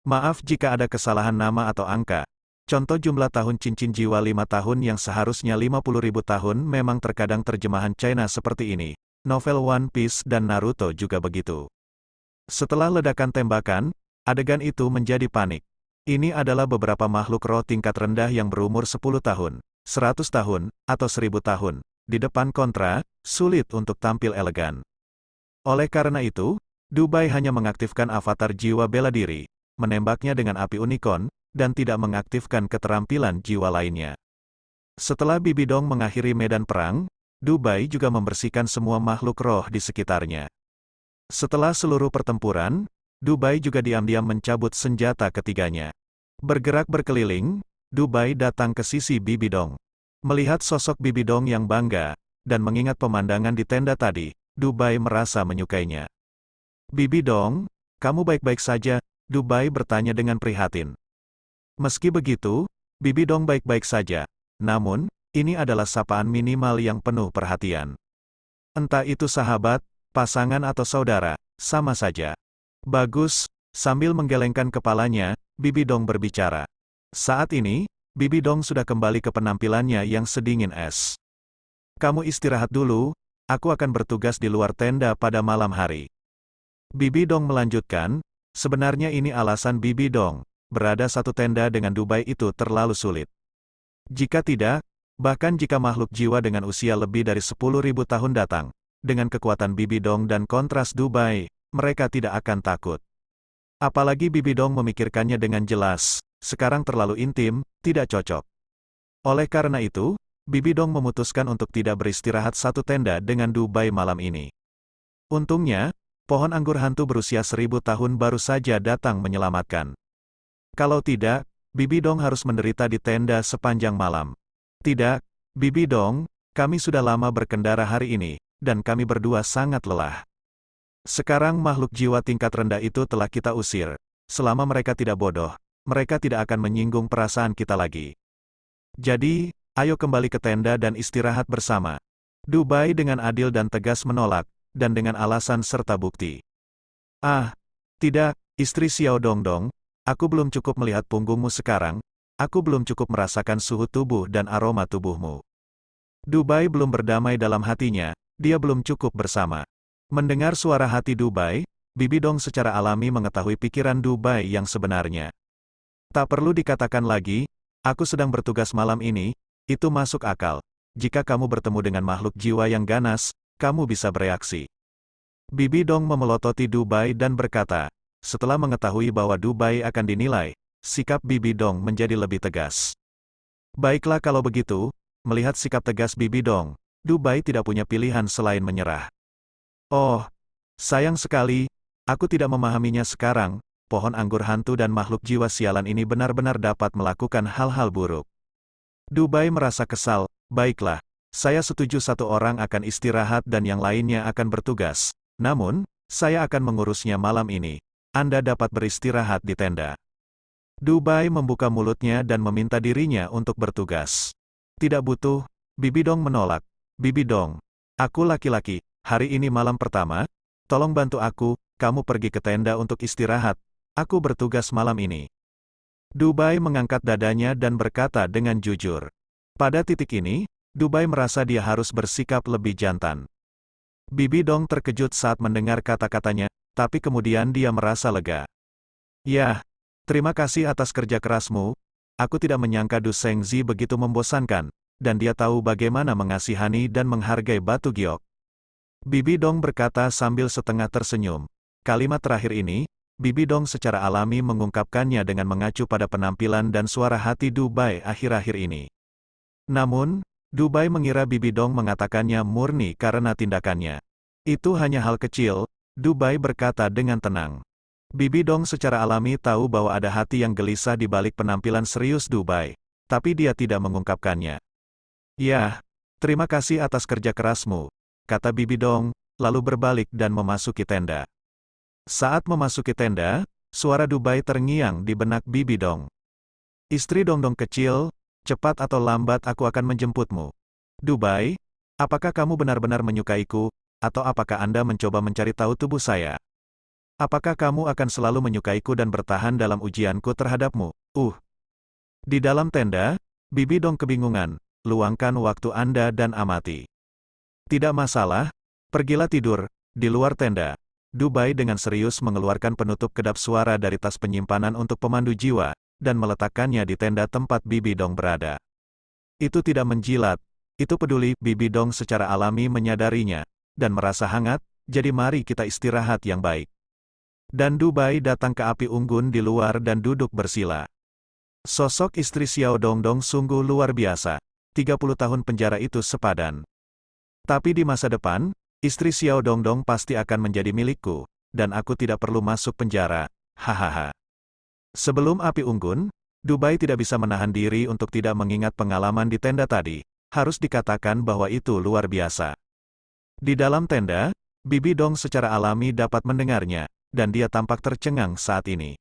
Maaf jika ada kesalahan nama atau angka. Contoh jumlah tahun cincin jiwa 5 tahun yang seharusnya 50.000 tahun memang terkadang terjemahan China seperti ini. Novel One Piece dan Naruto juga begitu. Setelah ledakan tembakan, adegan itu menjadi panik. Ini adalah beberapa makhluk roh tingkat rendah yang berumur 10 tahun, 100 tahun, atau 1000 tahun. Di depan Kontra, sulit untuk tampil elegan. Oleh karena itu, Dubai hanya mengaktifkan avatar jiwa bela diri, menembaknya dengan api unicorn, dan tidak mengaktifkan keterampilan jiwa lainnya. Setelah Bibidong mengakhiri medan perang, Dubai juga membersihkan semua makhluk roh di sekitarnya. Setelah seluruh pertempuran, Dubai juga diam-diam mencabut senjata ketiganya. Bergerak berkeliling, Dubai datang ke sisi Bibidong. Melihat sosok Bibidong yang bangga, dan mengingat pemandangan di tenda tadi, Dubai merasa menyukainya. Bibidong, kamu baik-baik saja? Dubai bertanya dengan prihatin. Meski begitu, Bibidong baik-baik saja. Namun, ini adalah sapaan minimal yang penuh perhatian. Entah itu sahabat, pasangan atau saudara, sama saja. Bagus, sambil menggelengkan kepalanya, Bibidong berbicara. Saat ini, Bibidong sudah kembali ke penampilannya yang sedingin es. Kamu istirahat dulu, aku akan bertugas di luar tenda pada malam hari. Bibidong melanjutkan, sebenarnya ini alasan Bibidong, berada satu tenda dengan Dubai itu terlalu sulit. Jika tidak, bahkan jika makhluk jiwa dengan usia lebih dari 10.000 tahun datang, dengan kekuatan Bibidong dan kontras Dubai, mereka tidak akan takut. Apalagi Bibidong memikirkannya dengan jelas, sekarang terlalu intim, tidak cocok. Oleh karena itu, Bibidong memutuskan untuk tidak beristirahat satu tenda dengan Dubai malam ini. Untungnya, pohon anggur hantu berusia 1000 tahun baru saja datang menyelamatkan. Kalau tidak, Bibidong harus menderita di tenda sepanjang malam. Tidak, Bibidong, kami sudah lama berkendara hari ini, dan kami berdua sangat lelah. Sekarang makhluk jiwa tingkat rendah itu telah kita usir. Selama mereka tidak bodoh, mereka tidak akan menyinggung perasaan kita lagi. Jadi, ayo kembali ke tenda dan istirahat bersama. Dubai dengan adil dan tegas menolak, dan dengan alasan serta bukti. Ah, tidak, istri Xiao Dongdong, aku belum cukup melihat punggungmu sekarang, aku belum cukup merasakan suhu tubuh dan aroma tubuhmu. Dubai belum berdamai dalam hatinya, dia belum cukup bersama. Mendengar suara hati Dubai, Bibidong secara alami mengetahui pikiran Dubai yang sebenarnya. Tak perlu dikatakan lagi, aku sedang bertugas malam ini, itu masuk akal. Jika kamu bertemu dengan makhluk jiwa yang ganas, kamu bisa bereaksi. Bibidong memelototi Dubai dan berkata, setelah mengetahui bahwa Dubai akan dinilai, sikap Bibidong menjadi lebih tegas. Baiklah kalau begitu, melihat sikap tegas Bibidong, Dubai tidak punya pilihan selain menyerah. Oh, sayang sekali, aku tidak memahaminya sekarang, pohon anggur hantu dan makhluk jiwa sialan ini benar-benar dapat melakukan hal-hal buruk. Dubai merasa kesal, baiklah, saya setuju satu orang akan istirahat dan yang lainnya akan bertugas, namun, saya akan mengurusnya malam ini, Anda dapat beristirahat di tenda. Dubai membuka mulutnya dan meminta dirinya untuk bertugas. Tidak butuh, Bibidong menolak. Bibidong, aku laki-laki. Hari ini malam pertama, tolong bantu aku, kamu pergi ke tenda untuk istirahat, aku bertugas malam ini. Dubai mengangkat dadanya dan berkata dengan jujur. Pada titik ini, Dubai merasa dia harus bersikap lebih jantan. Bibidong terkejut saat mendengar kata-katanya, tapi kemudian dia merasa lega. Ya, terima kasih atas kerja kerasmu, aku tidak menyangka Du Shengzi begitu membosankan, dan dia tahu bagaimana mengasihani dan menghargai batu giok. Bibidong berkata sambil setengah tersenyum. Kalimat terakhir ini, Bibidong secara alami mengungkapkannya dengan mengacu pada penampilan dan suara hati Dubai akhir-akhir ini. Namun, Dubai mengira Bibidong mengatakannya murni karena tindakannya. Itu hanya hal kecil, Dubai berkata dengan tenang. Bibidong secara alami tahu bahwa ada hati yang gelisah di balik penampilan serius Dubai, tapi dia tidak mengungkapkannya. Ya, terima kasih atas kerja kerasmu, kata Bibidong, lalu berbalik dan memasuki tenda. Saat memasuki tenda, suara Dubai terngiang di benak Bibidong. Istri Dongdong kecil, cepat atau lambat aku akan menjemputmu. Dubai, apakah kamu benar-benar menyukaiku, atau apakah Anda mencoba mencari tahu tubuh saya? Apakah kamu akan selalu menyukaiku dan bertahan dalam ujianku terhadapmu? Di dalam tenda, Bibi Dong kebingungan. Luangkan waktu Anda dan amati. Tidak masalah, pergilah tidur, di luar tenda. Dubai dengan serius mengeluarkan penutup kedap suara dari tas penyimpanan untuk pemandu jiwa, dan meletakkannya di tenda tempat Bibi Dong berada. Itu tidak menjilat, itu peduli. Bibi Dong secara alami menyadarinya, dan merasa hangat, jadi mari kita istirahat yang baik. Dan Dubai datang ke api unggun di luar dan duduk bersila. Sosok istri Xiao Dongdong sungguh luar biasa. 30 tahun penjara itu sepadan. Tapi di masa depan, istri Xiao Dongdong pasti akan menjadi milikku, dan aku tidak perlu masuk penjara. Hahaha. Sebelum api unggun, Dubai tidak bisa menahan diri untuk tidak mengingat pengalaman di tenda tadi. Harus dikatakan bahwa itu luar biasa. Di dalam tenda, Bibi Dong secara alami dapat mendengarnya, dan dia tampak tercengang saat ini.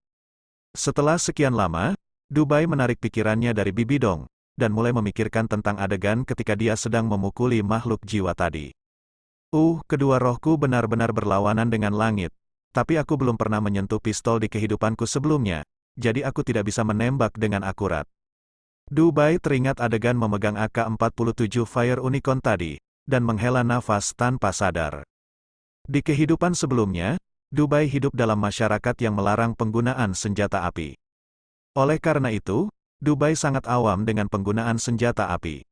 Setelah sekian lama, Dubai menarik pikirannya dari Bibi Dong, dan mulai memikirkan tentang adegan ketika dia sedang memukuli makhluk jiwa tadi. Kedua rohku benar-benar berlawanan dengan langit, tapi aku belum pernah menyentuh pistol di kehidupanku sebelumnya, jadi aku tidak bisa menembak dengan akurat. Dubai teringat adegan memegang AK-47 Fire Unicorn tadi, dan menghela nafas tanpa sadar. Di kehidupan sebelumnya, Dubai hidup dalam masyarakat yang melarang penggunaan senjata api. Oleh karena itu, Dubai sangat awam dengan penggunaan senjata api.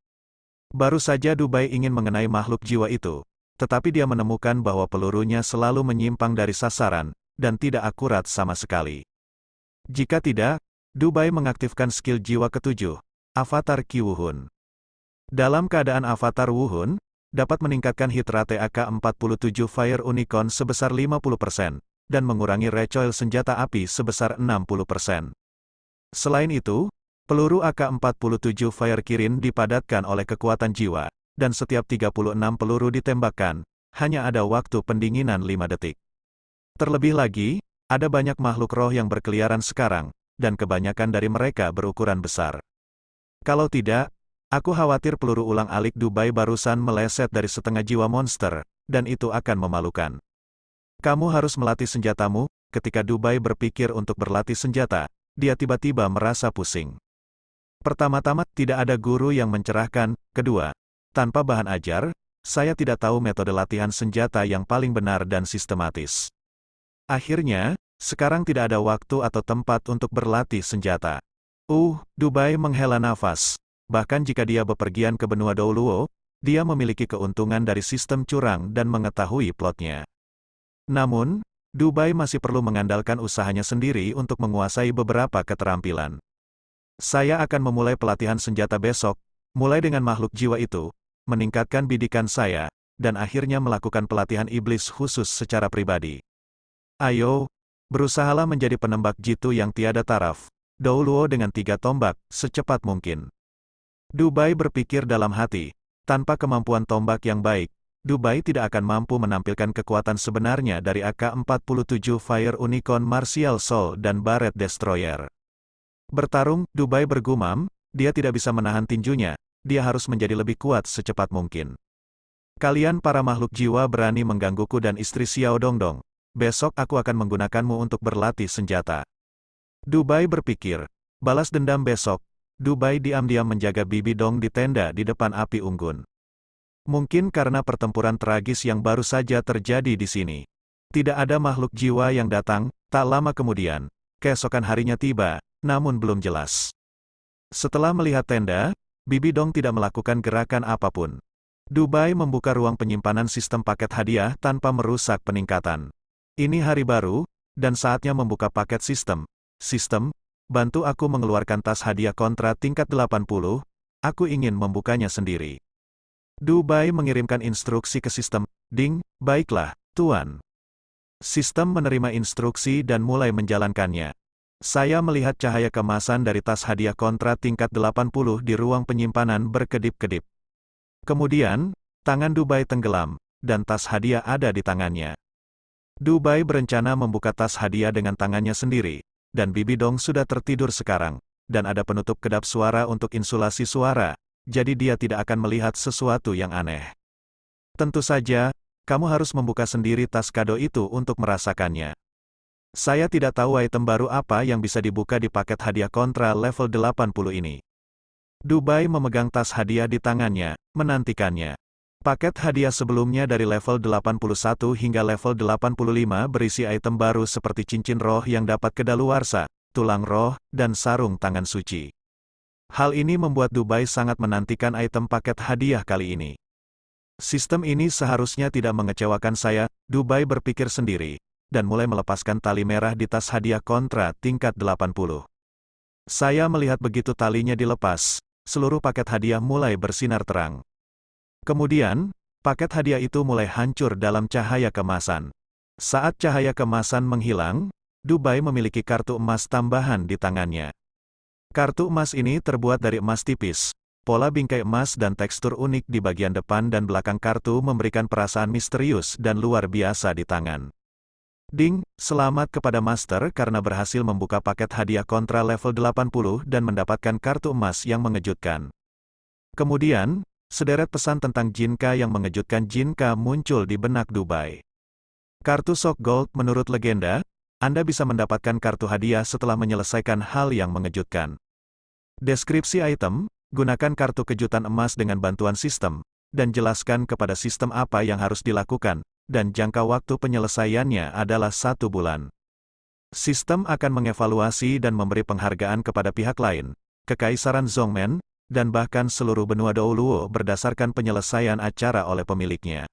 Baru saja Dubai ingin mengenai makhluk jiwa itu, tetapi dia menemukan bahwa pelurunya selalu menyimpang dari sasaran, dan tidak akurat sama sekali. Jika tidak, Dubai mengaktifkan skill jiwa ketujuh, Avatar Ki Wuhun. Dalam keadaan Avatar Wuhun, dapat meningkatkan hit rate AK-47 Fire Unicorn sebesar 50%, dan mengurangi recoil senjata api sebesar 60%. Selain itu, peluru AK-47 Fire Kirin dipadatkan oleh kekuatan jiwa, dan setiap 36 peluru ditembakkan, hanya ada waktu pendinginan 5 detik. Terlebih lagi, ada banyak makhluk roh yang berkeliaran sekarang, dan kebanyakan dari mereka berukuran besar. Kalau tidak, aku khawatir peluru ulang-alik Dubai barusan meleset dari setengah jiwa monster, dan itu akan memalukan. Kamu harus melatih senjatamu. Ketika Dubai berpikir untuk berlatih senjata, dia tiba-tiba merasa pusing. Pertama-tama, tidak ada guru yang mencerahkan. Kedua, tanpa bahan ajar, saya tidak tahu metode latihan senjata yang paling benar dan sistematis. Akhirnya, sekarang tidak ada waktu atau tempat untuk berlatih senjata. Dubai menghela nafas. Bahkan jika dia bepergian ke benua Douluo, dia memiliki keuntungan dari sistem curang dan mengetahui plotnya. Namun, Dubai masih perlu mengandalkan usahanya sendiri untuk menguasai beberapa keterampilan. Saya akan memulai pelatihan senjata besok, mulai dengan makhluk jiwa itu, meningkatkan bidikan saya, dan akhirnya melakukan pelatihan iblis khusus secara pribadi. Ayo, berusahalah menjadi penembak jitu yang tiada taraf, Douluo dengan 3 tombak, secepat mungkin. Dubai berpikir dalam hati, tanpa kemampuan tombak yang baik, Dubai tidak akan mampu menampilkan kekuatan sebenarnya dari AK-47 Fire Unicorn Martial Soul dan Barret Destroyer. Bertarung, Dubai bergumam, dia tidak bisa menahan tinjunya, dia harus menjadi lebih kuat secepat mungkin. Kalian para makhluk jiwa berani menggangguku dan istri Xiao Dongdong. Besok aku akan menggunakanmu untuk berlatih senjata. Dubai berpikir, balas dendam besok. Dubai diam-diam menjaga Bibi Dong di tenda di depan api unggun. Mungkin karena pertempuran tragis yang baru saja terjadi di sini. Tidak ada makhluk jiwa yang datang. Tak lama kemudian, keesokan harinya tiba, namun belum jelas. Setelah melihat tenda, Bibi Dong tidak melakukan gerakan apapun. Dubai membuka ruang penyimpanan sistem paket hadiah tanpa merusak peningkatan. Ini hari baru, dan saatnya membuka paket sistem. Sistem, bantu aku mengeluarkan tas hadiah kontra tingkat 80, aku ingin membukanya sendiri. Dubai mengirimkan instruksi ke sistem. Ding, baiklah, Tuan. Sistem menerima instruksi dan mulai menjalankannya. Saya melihat cahaya kemasan dari tas hadiah kontra tingkat 80 di ruang penyimpanan berkedip-kedip. Kemudian, tangan Dubai tenggelam, dan tas hadiah ada di tangannya. Dubai berencana membuka tas hadiah dengan tangannya sendiri, dan Bibi Dong sudah tertidur sekarang, dan ada penutup kedap suara untuk insulasi suara, jadi dia tidak akan melihat sesuatu yang aneh. Tentu saja, kamu harus membuka sendiri tas kado itu untuk merasakannya. Saya tidak tahu item baru apa yang bisa dibuka di paket hadiah kontra level 80 ini. Dubai memegang tas hadiah di tangannya, menantikannya. Paket hadiah sebelumnya dari level 81 hingga level 85 berisi item baru seperti cincin roh yang dapat kedaluarsa, tulang roh, dan sarung tangan suci. Hal ini membuat Dubai sangat menantikan item paket hadiah kali ini. Sistem ini seharusnya tidak mengecewakan saya, Dubai berpikir sendiri, dan mulai melepaskan tali merah di tas hadiah kontra tingkat 80. Saya melihat begitu talinya dilepas, seluruh paket hadiah mulai bersinar terang. Kemudian, paket hadiah itu mulai hancur dalam cahaya kemasan. Saat cahaya kemasan menghilang, Dubai memiliki kartu emas tambahan di tangannya. Kartu emas ini terbuat dari emas tipis. Pola bingkai emas dan tekstur unik di bagian depan dan belakang kartu memberikan perasaan misterius dan luar biasa di tangan. Ding, selamat kepada Master karena berhasil membuka paket hadiah kontra level 80 dan mendapatkan kartu emas yang mengejutkan. Kemudian, sederet pesan tentang Jinka yang mengejutkan Jinka muncul di benak Dubai. Kartu Shock Gold menurut legenda, Anda bisa mendapatkan kartu hadiah setelah menyelesaikan hal yang mengejutkan. Deskripsi item, gunakan kartu kejutan emas dengan bantuan sistem, dan jelaskan kepada sistem apa yang harus dilakukan, dan jangka waktu penyelesaiannya adalah 1 bulan. Sistem akan mengevaluasi dan memberi penghargaan kepada pihak lain, Kekaisaran Zhongmen, dan bahkan seluruh benua Douluo berdasarkan penyelesaian acara oleh pemiliknya.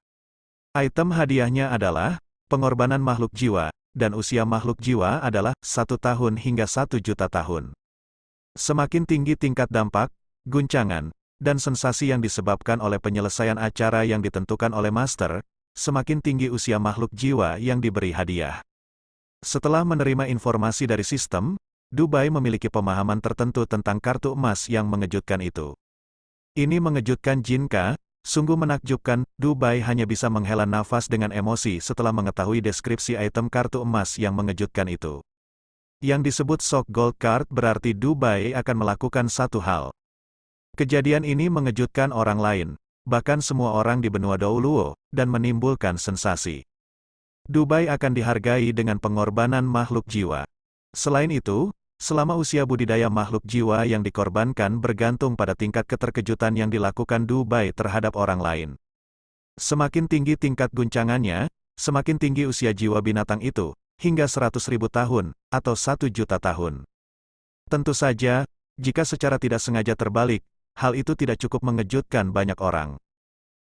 Item hadiahnya adalah, pengorbanan makhluk jiwa, dan usia makhluk jiwa adalah 1 tahun hingga 1 juta tahun. Semakin tinggi tingkat dampak, guncangan, dan sensasi yang disebabkan oleh penyelesaian acara yang ditentukan oleh Master, semakin tinggi usia makhluk jiwa yang diberi hadiah. Setelah menerima informasi dari sistem, Dubai memiliki pemahaman tertentu tentang kartu emas yang mengejutkan itu. Ini mengejutkan Jinka, sungguh menakjubkan, Dubai hanya bisa menghela nafas dengan emosi setelah mengetahui deskripsi item kartu emas yang mengejutkan itu. Yang disebut Shock Gold Card berarti Dubai akan melakukan satu hal. Kejadian ini mengejutkan orang lain, bahkan semua orang di benua Douluo, dan menimbulkan sensasi. Dubai akan dihargai dengan pengorbanan makhluk jiwa. Selain itu, selama usia budidaya makhluk jiwa yang dikorbankan bergantung pada tingkat keterkejutan yang dilakukan Dubai terhadap orang lain. Semakin tinggi tingkat guncangannya, semakin tinggi usia jiwa binatang itu, hingga 100.000 tahun, atau 1 juta tahun. Tentu saja, jika secara tidak sengaja terbalik, hal itu tidak cukup mengejutkan banyak orang.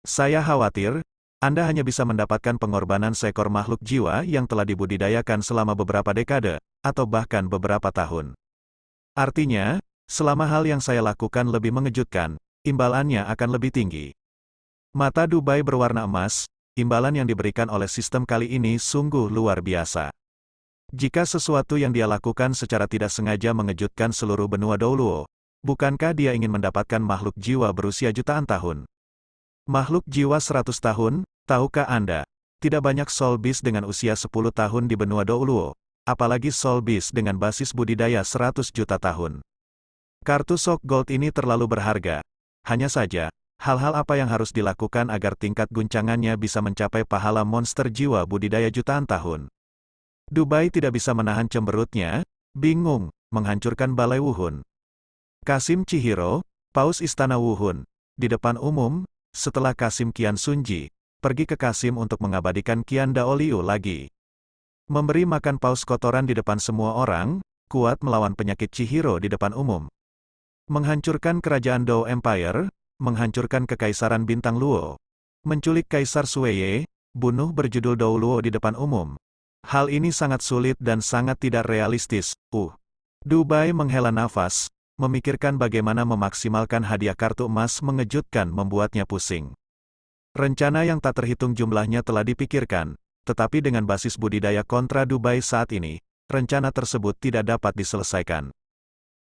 Saya khawatir, Anda hanya bisa mendapatkan pengorbanan seekor makhluk jiwa yang telah dibudidayakan selama beberapa dekade, atau bahkan beberapa tahun. Artinya, selama hal yang saya lakukan lebih mengejutkan, imbalannya akan lebih tinggi. Mata Dubai berwarna emas, imbalan yang diberikan oleh sistem kali ini sungguh luar biasa. Jika sesuatu yang dia lakukan secara tidak sengaja mengejutkan seluruh benua Douluo, bukankah dia ingin mendapatkan makhluk jiwa berusia jutaan tahun? Makhluk jiwa 100 tahun, tahukah Anda? Tidak banyak Soul Beast dengan usia 10 tahun di benua Douluo, apalagi Soul Beast dengan basis budidaya 100 juta tahun. Kartu Shock Gold ini terlalu berharga. Hanya saja, hal-hal apa yang harus dilakukan agar tingkat guncangannya bisa mencapai pahala monster jiwa budidaya jutaan tahun? Dubai tidak bisa menahan cemberutnya, bingung, menghancurkan balai Wuhun. Kasim Chihiro, Paus Istana Wuhun, di depan umum, setelah Kasim Qian Sunji, pergi ke Kasim untuk mengabadikan Qian Dao Liu lagi. Memberi makan paus kotoran di depan semua orang, kuat melawan penyakit Chihiro di depan umum. Menghancurkan kerajaan Dou Empire, menghancurkan kekaisaran bintang Luo. Menculik Kaisar Sueye, bunuh berjudul Dou Luo di depan umum. Hal ini sangat sulit dan sangat tidak realistis, Dubai menghela nafas, memikirkan bagaimana memaksimalkan hadiah kartu emas mengejutkan membuatnya pusing. Rencana yang tak terhitung jumlahnya telah dipikirkan, tetapi dengan basis budidaya kontra Dubai saat ini, rencana tersebut tidak dapat diselesaikan.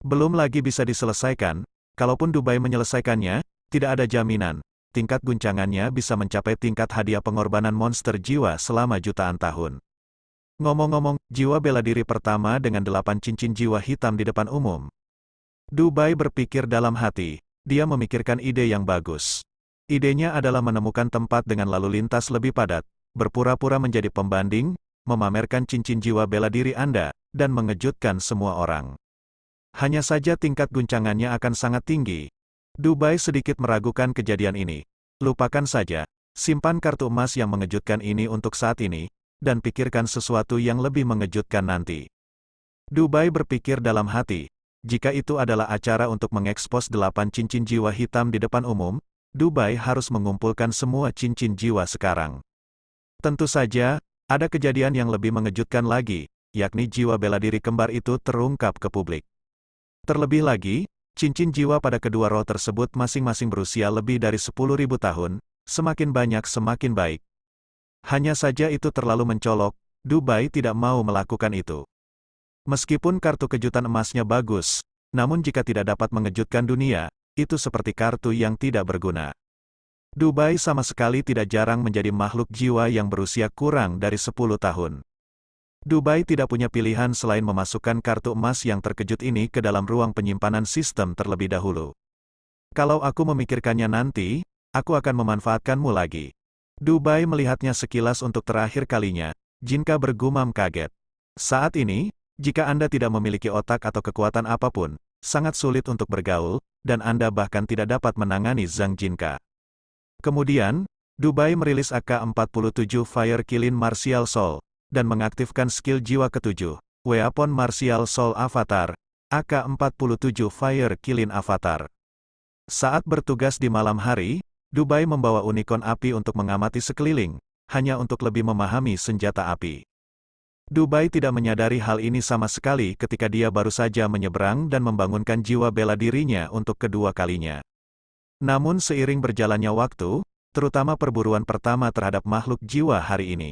Belum lagi bisa diselesaikan, kalaupun Dubai menyelesaikannya, tidak ada jaminan, tingkat guncangannya bisa mencapai tingkat hadiah pengorbanan monster jiwa selama jutaan tahun. Ngomong-ngomong, jiwa bela diri pertama dengan 8 cincin jiwa hitam di depan umum. Dubai berpikir dalam hati, dia memikirkan ide yang bagus. Idenya adalah menemukan tempat dengan lalu lintas lebih padat, berpura-pura menjadi pembanding, memamerkan cincin jiwa bela diri Anda, dan mengejutkan semua orang. Hanya saja tingkat guncangannya akan sangat tinggi. Dubai sedikit meragukan kejadian ini. Lupakan saja, simpan kartu emas yang mengejutkan ini untuk saat ini, dan pikirkan sesuatu yang lebih mengejutkan nanti. Dubai berpikir dalam hati, jika itu adalah acara untuk mengekspos 8 cincin jiwa hitam di depan umum, Dubai harus mengumpulkan semua cincin jiwa sekarang. Tentu saja, ada kejadian yang lebih mengejutkan lagi, yakni jiwa bela diri kembar itu terungkap ke publik. Terlebih lagi, cincin jiwa pada kedua roh tersebut masing-masing berusia lebih dari 10.000 tahun, semakin banyak semakin baik. Hanya saja itu terlalu mencolok, Dubai tidak mau melakukan itu. Meskipun kartu kejutan emasnya bagus, namun jika tidak dapat mengejutkan dunia, itu seperti kartu yang tidak berguna. Dubai sama sekali tidak jarang menjadi makhluk jiwa yang berusia kurang dari 10 tahun. Dubai tidak punya pilihan selain memasukkan kartu emas yang terkejut ini ke dalam ruang penyimpanan sistem terlebih dahulu. Kalau aku memikirkannya nanti, aku akan memanfaatkanmu lagi. Dubai melihatnya sekilas untuk terakhir kalinya, Jinka bergumam kaget. Saat ini, jika Anda tidak memiliki otak atau kekuatan apapun, sangat sulit untuk bergaul, dan Anda bahkan tidak dapat menangani Zhang Jinka. Kemudian, Dubai merilis AK-47 Fire Kilin Martial Soul, dan mengaktifkan skill jiwa ke-7, Weapon Martial Soul Avatar, AK-47 Fire Kilin Avatar. Saat bertugas di malam hari, Dubai membawa unicorn api untuk mengamati sekeliling, hanya untuk lebih memahami senjata api. Dubai tidak menyadari hal ini sama sekali ketika dia baru saja menyeberang dan membangunkan jiwa bela dirinya untuk kedua kalinya. Namun seiring berjalannya waktu, terutama perburuan pertama terhadap makhluk jiwa hari ini,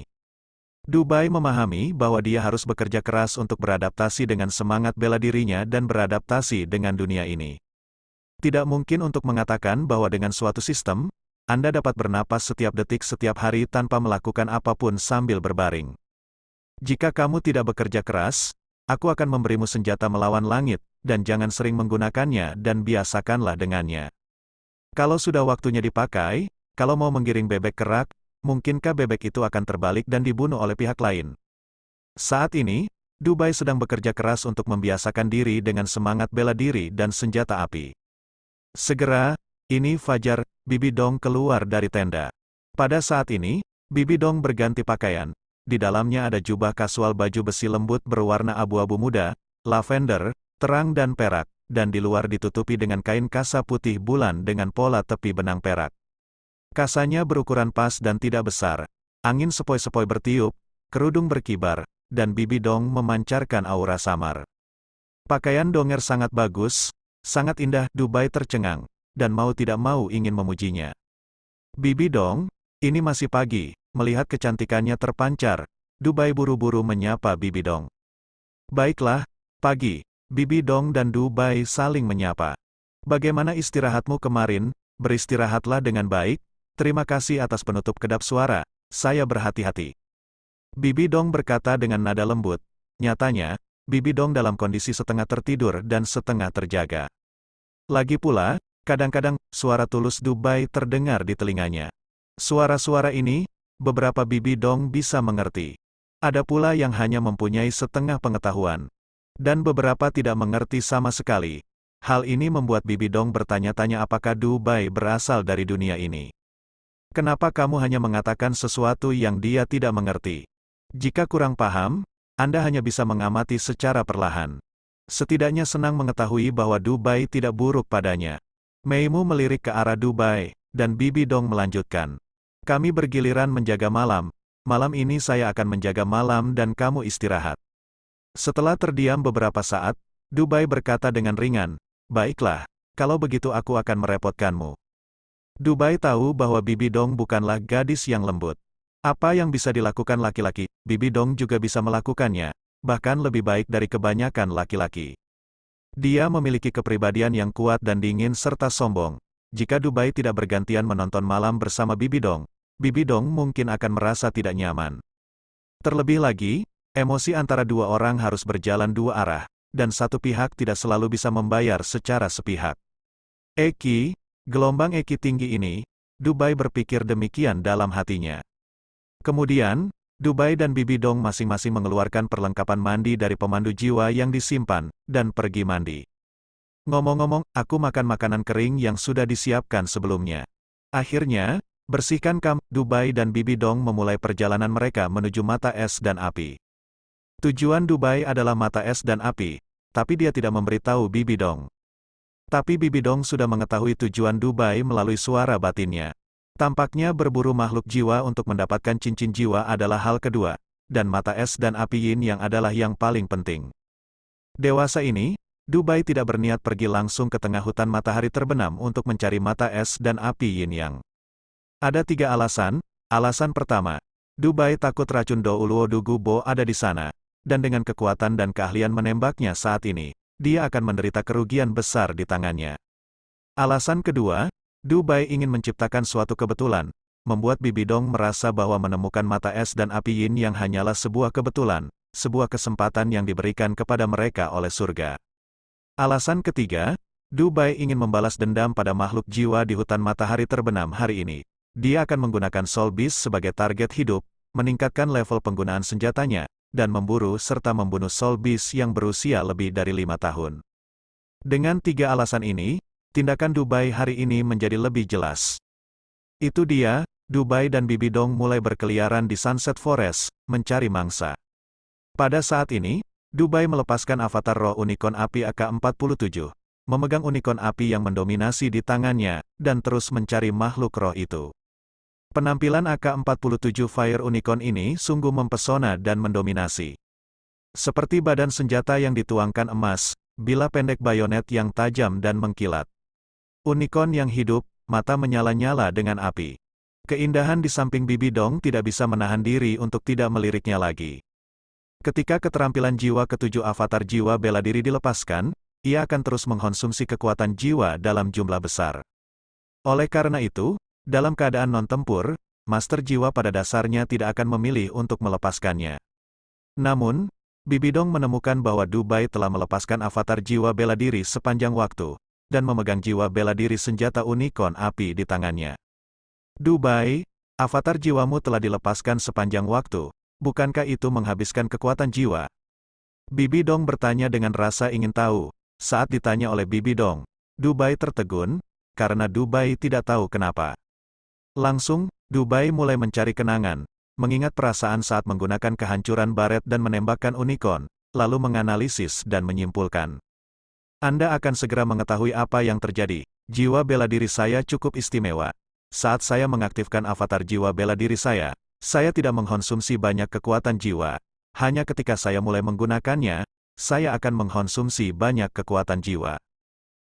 Dubai memahami bahwa dia harus bekerja keras untuk beradaptasi dengan semangat bela dirinya dan beradaptasi dengan dunia ini. Tidak mungkin untuk mengatakan bahwa dengan suatu sistem, Anda dapat bernapas setiap detik setiap hari tanpa melakukan apapun sambil berbaring. Jika kamu tidak bekerja keras, aku akan memberimu senjata melawan langit, dan jangan sering menggunakannya dan biasakanlah dengannya. Kalau sudah waktunya dipakai, kalau mau menggiring bebek kerak, mungkinkah bebek itu akan terbalik dan dibunuh oleh pihak lain? Saat ini, Dubai sedang bekerja keras untuk membiasakan diri dengan semangat bela diri dan senjata api. Segera, ini Fajar, Bibi Dong keluar dari tenda. Pada saat ini, Bibi Dong berganti pakaian. Di dalamnya ada jubah kasual baju besi lembut berwarna abu-abu muda, lavender, terang dan perak, dan di luar ditutupi dengan kain kasa putih bulan dengan pola tepi benang perak. Kasanya berukuran pas dan tidak besar, angin sepoi-sepoi bertiup, kerudung berkibar, dan Bibi Dong memancarkan aura samar. Pakaian Donger sangat bagus, sangat indah, Dubai tercengang, dan mau tidak mau ingin memujinya. Bibi Dong, ini masih pagi, melihat kecantikannya terpancar, Dubai buru-buru menyapa Bibi Dong. Baiklah, pagi, Bibi Dong dan Dubai saling menyapa. Bagaimana istirahatmu kemarin? Beristirahatlah dengan baik. Terima kasih atas penutup kedap suara, saya berhati-hati. Bibi Dong berkata dengan nada lembut. Nyatanya, Bibi Dong dalam kondisi setengah tertidur dan setengah terjaga. Lagi pula, kadang-kadang, suara tulus Dubai terdengar di telinganya. Suara-suara ini, beberapa Bibi Dong bisa mengerti. Ada pula yang hanya mempunyai setengah pengetahuan. Dan beberapa tidak mengerti sama sekali. Hal ini membuat Bibi Dong bertanya-tanya apakah Dubai berasal dari dunia ini. Kenapa kamu hanya mengatakan sesuatu yang dia tidak mengerti? Jika kurang paham, Anda hanya bisa mengamati secara perlahan. Setidaknya senang mengetahui bahwa Dubai tidak buruk padanya. Meimu melirik ke arah Dubai, dan Bibi Dong melanjutkan. Kami bergiliran menjaga malam. Malam ini saya akan menjaga malam dan kamu istirahat. Setelah terdiam beberapa saat, Dubai berkata dengan ringan, baiklah, kalau begitu aku akan merepotkanmu. Dubai tahu bahwa Bibi Dong bukanlah gadis yang lembut. Apa yang bisa dilakukan laki-laki, Bibi Dong juga bisa melakukannya, bahkan lebih baik dari kebanyakan laki-laki. Dia memiliki kepribadian yang kuat dan dingin serta sombong. Jika Dubai tidak bergantian menonton malam bersama Bibi Dong mungkin akan merasa tidak nyaman. Terlebih lagi, emosi antara dua orang harus berjalan dua arah, dan satu pihak tidak selalu bisa membayar secara sepihak. Eki, gelombang Eki tinggi ini, Dubai berpikir demikian dalam hatinya. Kemudian, Dubai dan Bibi Dong masing-masing mengeluarkan perlengkapan mandi dari pemandu jiwa yang disimpan, dan pergi mandi. Ngomong-ngomong, aku makan makanan kering yang sudah disiapkan sebelumnya. Akhirnya, bersihkan Dubai dan Bibi Dong memulai perjalanan mereka menuju mata es dan api. Tujuan Dubai adalah mata es dan api, tapi dia tidak memberitahu Bibi Dong. Tapi Bibi Dong sudah mengetahui tujuan Dubai melalui suara batinnya. Tampaknya berburu makhluk jiwa untuk mendapatkan cincin jiwa adalah hal kedua, dan mata es dan api yin yang adalah yang paling penting. Dewasa ini, Dubai tidak berniat pergi langsung ke tengah hutan matahari terbenam untuk mencari mata es dan api yin yang. Ada 3 alasan. Alasan pertama, Dubai takut racun Douluo Dugubo ada di sana, dan dengan kekuatan dan keahlian menembaknya saat ini, dia akan menderita kerugian besar di tangannya. Alasan kedua, Dubai ingin menciptakan suatu kebetulan, membuat Bibi Dong merasa bahwa menemukan mata es dan api yin yang hanyalah sebuah kebetulan, sebuah kesempatan yang diberikan kepada mereka oleh surga. Alasan ketiga, Dubai ingin membalas dendam pada makhluk jiwa di hutan matahari terbenam hari ini. Dia akan menggunakan Soul Beast sebagai target hidup, meningkatkan level penggunaan senjatanya, dan memburu serta membunuh Soul Beast yang berusia lebih dari 5 tahun. Dengan 3 alasan ini, tindakan Dubai hari ini menjadi lebih jelas. Itu dia, Dubai dan Bibi Dong mulai berkeliaran di Sunset Forest, mencari mangsa. Pada saat ini, Dubai melepaskan avatar roh unicorn api AK-47, memegang unicorn api yang mendominasi di tangannya, dan terus mencari makhluk roh itu. Penampilan AK-47 Fire Unicorn ini sungguh mempesona dan mendominasi. Seperti badan senjata yang dituangkan emas, bila pendek bayonet yang tajam dan mengkilat. Unicorn yang hidup, mata menyala-nyala dengan api. Keindahan di samping Bibi Dong tidak bisa menahan diri untuk tidak meliriknya lagi. Ketika keterampilan jiwa ketujuh avatar jiwa bela diri dilepaskan, ia akan terus mengkonsumsi kekuatan jiwa dalam jumlah besar. Oleh karena itu, dalam keadaan non-tempur, master jiwa pada dasarnya tidak akan memilih untuk melepaskannya. Namun, Bibi Dong menemukan bahwa Dubai telah melepaskan avatar jiwa bela diri sepanjang waktu, dan memegang jiwa bela diri senjata unicorn api di tangannya. Dubai, avatar jiwamu telah dilepaskan sepanjang waktu, bukankah itu menghabiskan kekuatan jiwa? Bibi Dong bertanya dengan rasa ingin tahu. Saat ditanya oleh Bibi Dong, Dubai tertegun, karena Dubai tidak tahu kenapa. Langsung, Dubai mulai mencari kenangan, mengingat perasaan saat menggunakan kehancuran baret dan menembakkan unicorn, lalu menganalisis dan menyimpulkan. Anda akan segera mengetahui apa yang terjadi. Jiwa bela diri saya cukup istimewa. Saat saya mengaktifkan avatar jiwa bela diri saya tidak mengkonsumsi banyak kekuatan jiwa. Hanya ketika saya mulai menggunakannya, saya akan mengkonsumsi banyak kekuatan jiwa.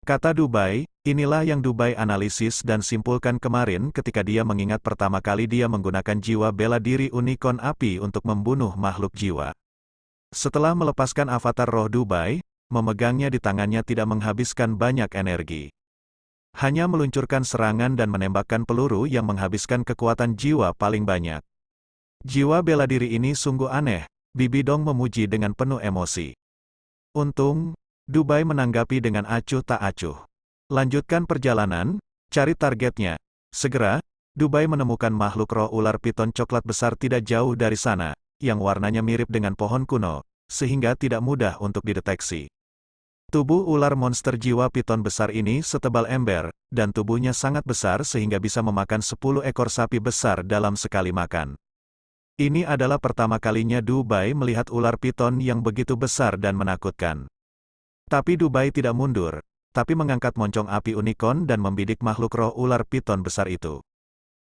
Kata Dubai, inilah yang Dubai analisis dan simpulkan kemarin ketika dia mengingat pertama kali dia menggunakan jiwa bela diri unicorn api untuk membunuh makhluk jiwa. Setelah melepaskan avatar roh Dubai, memegangnya di tangannya tidak menghabiskan banyak energi. Hanya meluncurkan serangan dan menembakkan peluru yang menghabiskan kekuatan jiwa paling banyak. Jiwa bela diri ini sungguh aneh, Bibi Dong memuji dengan penuh emosi. Untung, Dubai menanggapi dengan acuh tak acuh. Lanjutkan perjalanan, cari targetnya. Segera, Dubai menemukan makhluk roh ular piton coklat besar tidak jauh dari sana, yang warnanya mirip dengan pohon kuno, sehingga tidak mudah untuk dideteksi. Tubuh ular monster jiwa piton besar ini setebal ember, dan tubuhnya sangat besar sehingga bisa memakan 10 ekor sapi besar dalam sekali makan. Ini adalah pertama kalinya Dubai melihat ular piton yang begitu besar dan menakutkan. Tapi Dubai tidak mundur, tapi mengangkat moncong api unicorn dan membidik makhluk roh ular piton besar itu.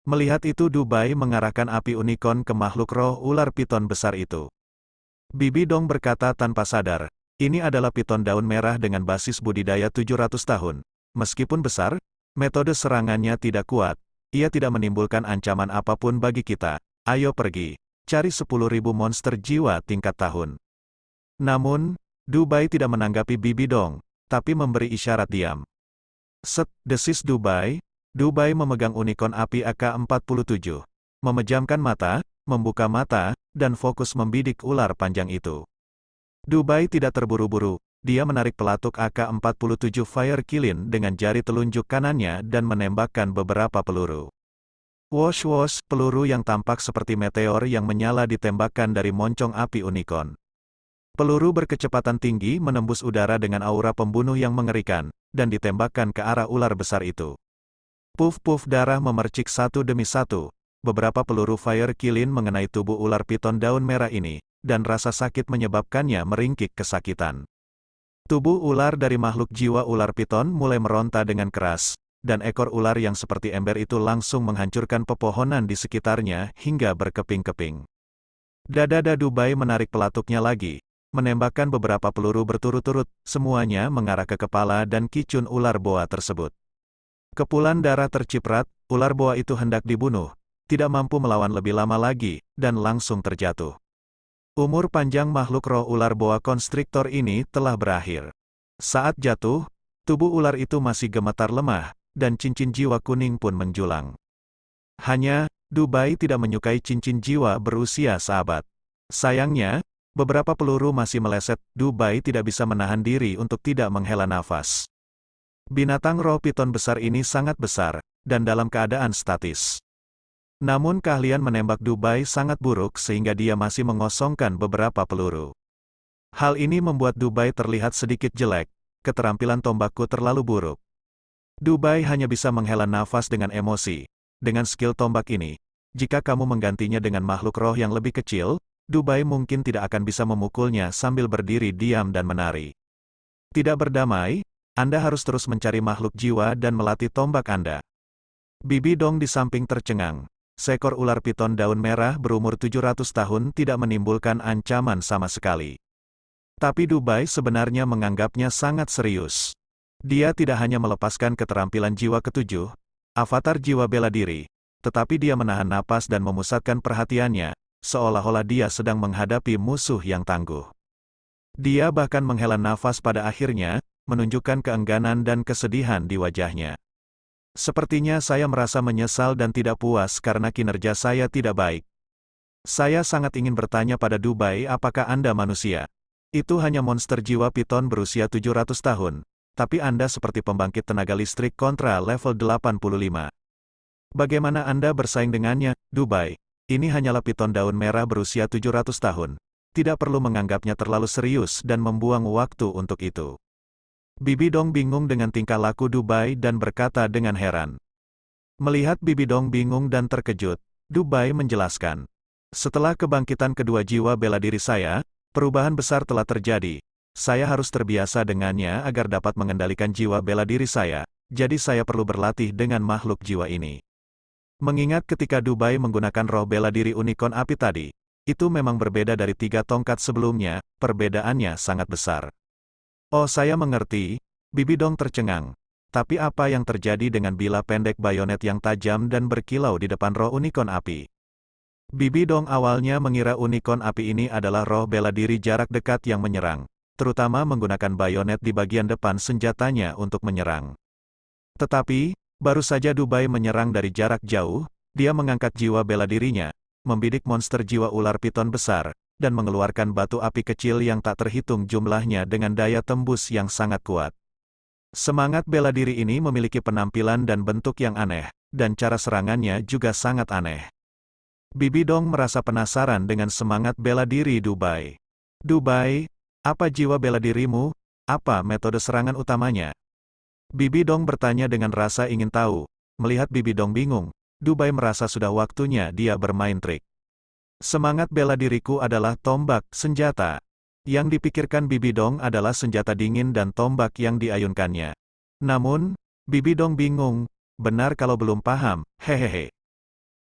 Melihat itu Dubai mengarahkan api unicorn ke makhluk roh ular piton besar itu. Bibi Dong berkata tanpa sadar, ini adalah piton daun merah dengan basis budidaya 700 tahun. Meskipun besar, metode serangannya tidak kuat. Ia tidak menimbulkan ancaman apapun bagi kita. Ayo pergi, cari 10.000 monster jiwa tingkat tahun. Namun, Dubai tidak menanggapi Bibi Dong, tapi memberi isyarat diam. Set, desis Dubai. Dubai memegang unicorn api AK-47. Memejamkan mata, membuka mata, dan fokus membidik ular panjang itu. Dubai tidak terburu-buru, dia menarik pelatuk AK-47 Fire Kilin dengan jari telunjuk kanannya dan menembakkan beberapa peluru. Wosh-wosh, peluru yang tampak seperti meteor yang menyala ditembakkan dari moncong api unicorn. Peluru berkecepatan tinggi menembus udara dengan aura pembunuh yang mengerikan, dan ditembakkan ke arah ular besar itu. Puf-puf darah memercik satu demi satu. Beberapa peluru fire killing mengenai tubuh ular piton daun merah ini, dan rasa sakit menyebabkannya meringkik kesakitan. Tubuh ular dari makhluk jiwa ular piton mulai meronta dengan keras, dan ekor ular yang seperti ember itu langsung menghancurkan pepohonan di sekitarnya hingga berkeping-keping. Dada Dubai menarik pelatuknya lagi, menembakkan beberapa peluru berturut-turut, semuanya mengarah ke kepala dan kicun ular boa tersebut. Kepulan darah terciprat, ular boa itu hendak dibunuh, tidak mampu melawan lebih lama lagi, dan langsung terjatuh. Umur panjang makhluk roh ular boa konstriktor ini telah berakhir. Saat jatuh, tubuh ular itu masih gemetar lemah, dan cincin jiwa kuning pun menjulang. Hanya, Dubai tidak menyukai cincin jiwa berusia seabad. Sayangnya, beberapa peluru masih meleset, Dubai tidak bisa menahan diri untuk tidak menghela nafas. Binatang roh piton besar ini sangat besar, dan dalam keadaan statis. Namun keahlian menembak Dubai sangat buruk sehingga dia masih mengosongkan beberapa peluru. Hal ini membuat Dubai terlihat sedikit jelek, keterampilan tombakku terlalu buruk. Dubai hanya bisa menghela nafas dengan emosi. Dengan skill tombak ini, jika kamu menggantinya dengan makhluk roh yang lebih kecil, Dubai mungkin tidak akan bisa memukulnya sambil berdiri diam dan menari. Tidak berdamai, Anda harus terus mencari makhluk jiwa dan melatih tombak Anda. Bibi Dong di samping tercengang. Seekor ular piton daun merah berumur 700 tahun tidak menimbulkan ancaman sama sekali. Tapi Dubai sebenarnya menganggapnya sangat serius. Dia tidak hanya melepaskan keterampilan jiwa ketujuh, avatar jiwa bela diri, tetapi dia menahan napas dan memusatkan perhatiannya, seolah-olah dia sedang menghadapi musuh yang tangguh. Dia bahkan menghela nafas pada akhirnya, menunjukkan keengganan dan kesedihan di wajahnya. Sepertinya saya merasa menyesal dan tidak puas karena kinerja saya tidak baik. Saya sangat ingin bertanya pada Dubai apakah Anda manusia? Itu hanya monster jiwa piton berusia 700 tahun, tapi Anda seperti pembangkit tenaga listrik kontra level 85. Bagaimana Anda bersaing dengannya, Dubai? Ini hanyalah piton daun merah berusia 700 tahun. Tidak perlu menganggapnya terlalu serius dan membuang waktu untuk itu. Bibi Dong bingung dengan tingkah laku Dubai dan berkata dengan heran. Melihat Bibi Dong bingung dan terkejut, Dubai menjelaskan. Setelah kebangkitan kedua jiwa bela diri saya, perubahan besar telah terjadi. Saya harus terbiasa dengannya agar dapat mengendalikan jiwa bela diri saya, jadi saya perlu berlatih dengan makhluk jiwa ini. Mengingat ketika Dubai menggunakan roh bela diri unicorn api tadi, itu memang berbeda dari 3 tongkat sebelumnya, perbedaannya sangat besar. Oh, saya mengerti, Bibi Dong tercengang. Tapi apa yang terjadi dengan bilah pendek bayonet yang tajam dan berkilau di depan roh unicorn api? Bibi Dong awalnya mengira unicorn api ini adalah roh bela diri jarak dekat yang menyerang, terutama menggunakan bayonet di bagian depan senjatanya untuk menyerang. Tetapi, baru saja Dubai menyerang dari jarak jauh, dia mengangkat jiwa bela dirinya, membidik monster jiwa ular piton besar, dan mengeluarkan batu api kecil yang tak terhitung jumlahnya dengan daya tembus yang sangat kuat. Semangat bela diri ini memiliki penampilan dan bentuk yang aneh, dan cara serangannya juga sangat aneh. Bibi Dong merasa penasaran dengan semangat bela diri Dubai. Dubai, apa jiwa bela dirimu? Apa metode serangan utamanya? Bibi Dong bertanya dengan rasa ingin tahu. Melihat Bibi Dong bingung, Dubai merasa sudah waktunya dia bermain trik. Semangat bela diriku adalah tombak, senjata. Yang dipikirkan Bibi Dong adalah senjata dingin dan tombak yang diayunkannya. Namun, Bibi Dong bingung, benar kalau belum paham, hehehe.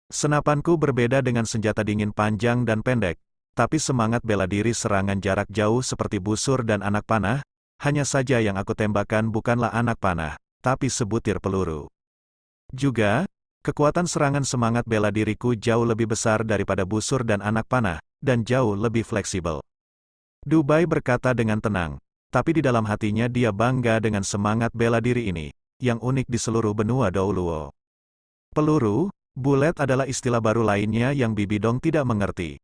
Senapanku berbeda dengan senjata dingin panjang dan pendek, tapi semangat bela diri serangan jarak jauh seperti busur dan anak panah, hanya saja yang aku tembakan bukanlah anak panah, tapi sebutir peluru. Juga, kekuatan serangan semangat bela diriku jauh lebih besar daripada busur dan anak panah, dan jauh lebih fleksibel. Dubai berkata dengan tenang, tapi di dalam hatinya dia bangga dengan semangat bela diri ini, yang unik di seluruh benua Douluo. Peluru, bullet adalah istilah baru lainnya yang Bibi Dong tidak mengerti.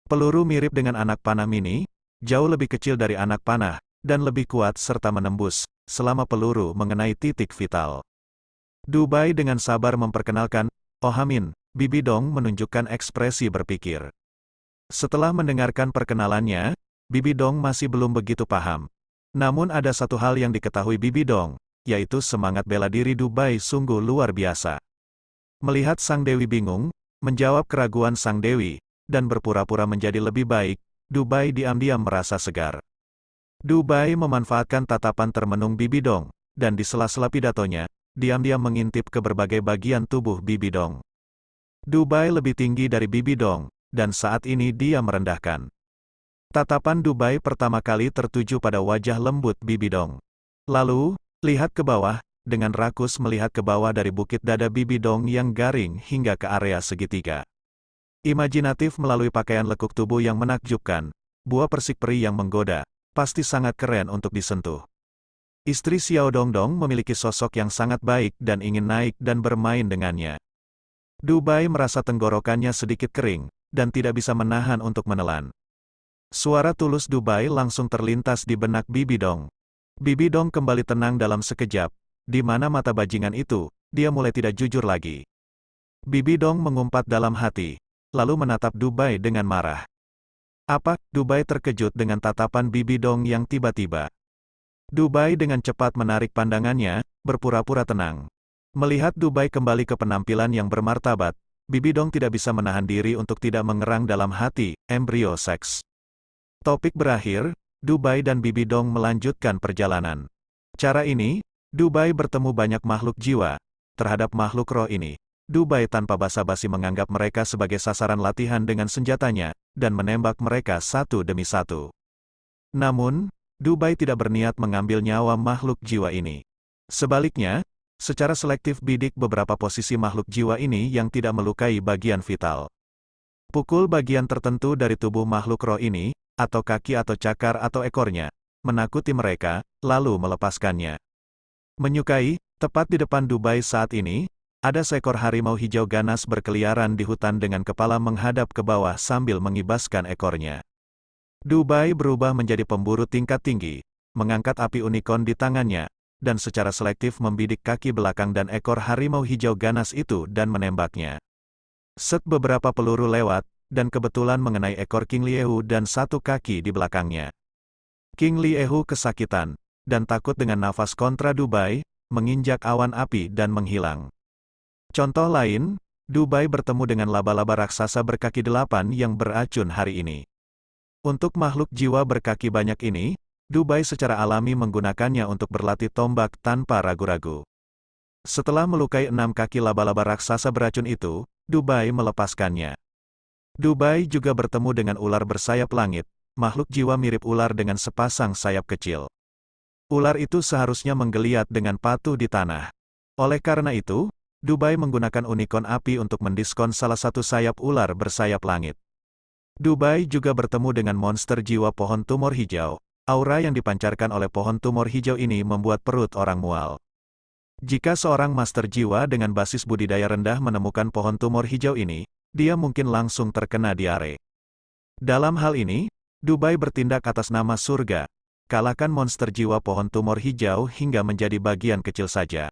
Peluru mirip dengan anak panah mini, jauh lebih kecil dari anak panah, dan lebih kuat serta menembus, selama peluru mengenai titik vital. Dubai dengan sabar memperkenalkan, Oh Amin, Bibi Dong menunjukkan ekspresi berpikir. Setelah mendengarkan perkenalannya, Bibi Dong masih belum begitu paham. Namun ada satu hal yang diketahui Bibi Dong, yaitu semangat bela diri Dubai sungguh luar biasa. Melihat Sang Dewi bingung, menjawab keraguan Sang Dewi, dan berpura-pura menjadi lebih baik, Dubai diam-diam merasa segar. Dubai memanfaatkan tatapan termenung Bibi Dong, dan di sela-sela pidatonya, diam-diam mengintip ke berbagai bagian tubuh Bibi Dong. Dubai lebih tinggi dari Bibi Dong, dan saat ini dia merendahkan. Tatapan Dubai pertama kali tertuju pada wajah lembut Bibi Dong. Lalu, lihat ke bawah, dengan rakus melihat ke bawah dari bukit dada Bibi Dong yang garing hingga ke area segitiga. Imajinatif melalui pakaian lekuk tubuh yang menakjubkan, buah persik peri yang menggoda, pasti sangat keren untuk disentuh. Istri Xiao Dongdong memiliki sosok yang sangat baik dan ingin naik dan bermain dengannya. Dubai merasa tenggorokannya sedikit kering, dan tidak bisa menahan untuk menelan. Suara tulus Dubai langsung terlintas di benak Bibi Dong. Bibi Dong kembali tenang dalam sekejap, di mana mata bajingan itu, dia mulai tidak jujur lagi. Bibi Dong mengumpat dalam hati, lalu menatap Dubai dengan marah. Apa? Dubai terkejut dengan tatapan Bibi Dong yang tiba-tiba. Dubai dengan cepat menarik pandangannya, berpura-pura tenang. Melihat Dubai kembali ke penampilan yang bermartabat, Bibi Dong tidak bisa menahan diri untuk tidak mengerang dalam hati, embrio seks. Topik berakhir, Dubai dan Bibi Dong melanjutkan perjalanan. Cara ini, Dubai bertemu banyak makhluk jiwa. Terhadap makhluk roh ini, Dubai tanpa basa-basi menganggap mereka sebagai sasaran latihan dengan senjatanya, dan menembak mereka satu demi satu. Namun, Dubai tidak berniat mengambil nyawa makhluk jiwa ini. Sebaliknya, secara selektif bidik beberapa posisi makhluk jiwa ini yang tidak melukai bagian vital. Pukul bagian tertentu dari tubuh makhluk roh ini, atau kaki atau cakar atau ekornya, menakuti mereka, lalu melepaskannya. Menyukai, tepat di depan Dubai saat ini, ada seekor harimau hijau ganas berkeliaran di hutan dengan kepala menghadap ke bawah sambil mengibaskan ekornya. Dubai berubah menjadi pemburu tingkat tinggi, mengangkat api unicorn di tangannya, dan secara selektif membidik kaki belakang dan ekor harimau hijau ganas itu dan menembaknya. Beberapa peluru lewat, dan kebetulan mengenai ekor King Liehu dan satu kaki di belakangnya. King Liehu kesakitan, dan takut dengan nafas kontra Dubai, menginjak awan api dan menghilang. Contoh lain, Dubai bertemu dengan laba-laba raksasa berkaki 8 yang beracun hari ini. Untuk makhluk jiwa berkaki banyak ini, Dubai secara alami menggunakannya untuk berlatih tombak tanpa ragu-ragu. Setelah melukai 6 kaki laba-laba raksasa beracun itu, Dubai melepaskannya. Dubai juga bertemu dengan ular bersayap langit, makhluk jiwa mirip ular dengan sepasang sayap kecil. Ular itu seharusnya menggeliat dengan patuh di tanah. Oleh karena itu, Dubai menggunakan unicorn api untuk mendiskon salah satu sayap ular bersayap langit. Dubai juga bertemu dengan monster jiwa pohon tumor hijau. Aura yang dipancarkan oleh pohon tumor hijau ini membuat perut orang mual. Jika seorang master jiwa dengan basis budidaya rendah menemukan pohon tumor hijau ini, dia mungkin langsung terkena diare. Dalam hal ini, Dubai bertindak atas nama surga. Kalahkan monster jiwa pohon tumor hijau hingga menjadi bagian kecil saja.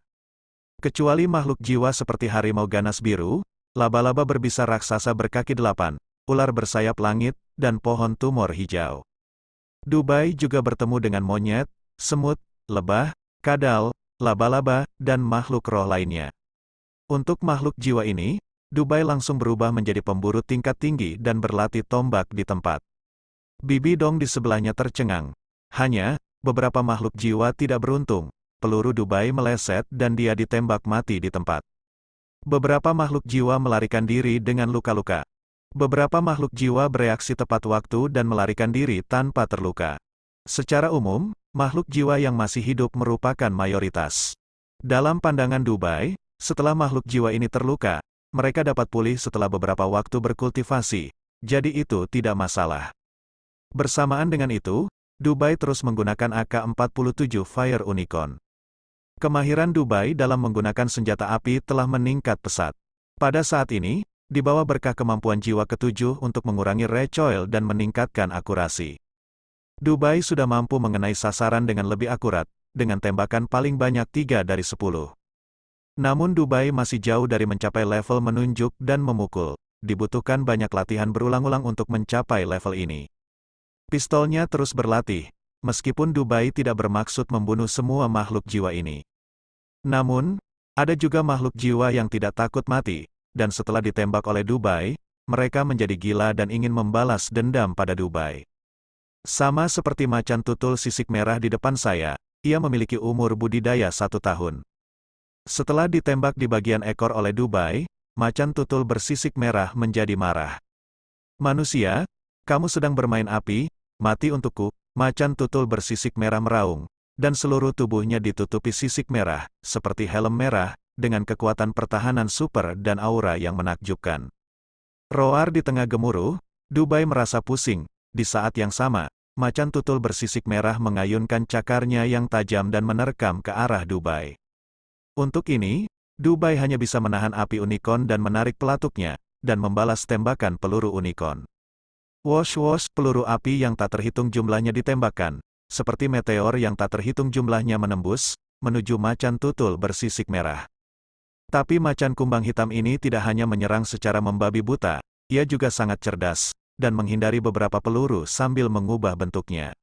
Kecuali makhluk jiwa seperti harimau ganas biru, laba-laba berbisa raksasa berkaki 8, ular bersayap langit, dan pohon tumor hijau. Dubai juga bertemu dengan monyet, semut, lebah, kadal, laba-laba, dan makhluk roh lainnya. Untuk makhluk jiwa ini, Dubai langsung berubah menjadi pemburu tingkat tinggi dan berlatih tombak di tempat. Bibi Dong di sebelahnya tercengang. Hanya, beberapa makhluk jiwa tidak beruntung. Peluru Dubai meleset dan dia ditembak mati di tempat. Beberapa makhluk jiwa melarikan diri dengan luka-luka. Beberapa makhluk jiwa bereaksi tepat waktu dan melarikan diri tanpa terluka. Secara umum, makhluk jiwa yang masih hidup merupakan mayoritas. Dalam pandangan Dubai, setelah makhluk jiwa ini terluka, mereka dapat pulih setelah beberapa waktu berkultivasi, jadi itu tidak masalah. Bersamaan dengan itu, Dubai terus menggunakan AK-47 Fire Unicorn. Kemahiran Dubai dalam menggunakan senjata api telah meningkat pesat. Pada saat ini, dibawa berkah kemampuan jiwa ketujuh untuk mengurangi recoil dan meningkatkan akurasi. Dubai sudah mampu mengenai sasaran dengan lebih akurat, dengan tembakan paling banyak 3 dari 10. Namun Dubai masih jauh dari mencapai level menunjuk dan memukul. Dibutuhkan banyak latihan berulang-ulang untuk mencapai level ini. Pistolnya terus berlatih, meskipun Dubai tidak bermaksud membunuh semua makhluk jiwa ini. Namun, ada juga makhluk jiwa yang tidak takut mati, dan setelah ditembak oleh Dubai, mereka menjadi gila dan ingin membalas dendam pada Dubai. Sama seperti macan tutul sisik merah di depan saya, ia memiliki umur budidaya 1 tahun. Setelah ditembak di bagian ekor oleh Dubai, macan tutul bersisik merah menjadi marah. Manusia, kamu sedang bermain api, mati untukku, macan tutul bersisik merah meraung, dan seluruh tubuhnya ditutupi sisik merah, seperti helm merah, dengan kekuatan pertahanan super dan aura yang menakjubkan. Roar di tengah gemuruh, Dubai merasa pusing. Di saat yang sama, macan tutul bersisik merah mengayunkan cakarnya yang tajam dan menerkam ke arah Dubai. Untuk ini, Dubai hanya bisa menahan api unicorn dan menarik pelatuknya, dan membalas tembakan peluru unicorn. Wosh-wosh, peluru api yang tak terhitung jumlahnya ditembakkan, seperti meteor yang tak terhitung jumlahnya menembus, menuju macan tutul bersisik merah. Tapi macan kumbang hitam ini tidak hanya menyerang secara membabi buta, ia juga sangat cerdas, dan menghindari beberapa peluru sambil mengubah bentuknya.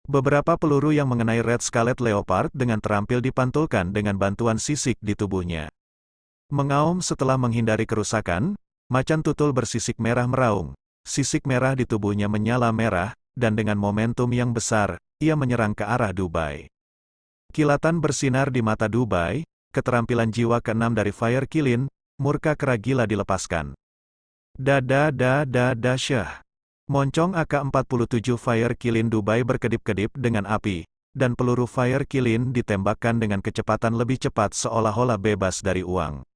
Beberapa peluru yang mengenai Red Scarlet Leopard dengan terampil dipantulkan dengan bantuan sisik di tubuhnya. Mengaum setelah menghindari kerusakan, macan tutul bersisik merah meraung. Sisik merah di tubuhnya menyala merah, dan dengan momentum yang besar, ia menyerang ke arah Dubai. Kilatan bersinar di mata Dubai, keterampilan jiwa ke-6 dari Fire Kilin, murka kera gila dilepaskan. Syah. Moncong AK-47 Fire Kilin Dubai berkedip-kedip dengan api, dan peluru Fire Kilin ditembakkan dengan kecepatan lebih cepat seolah-olah bebas dari uang.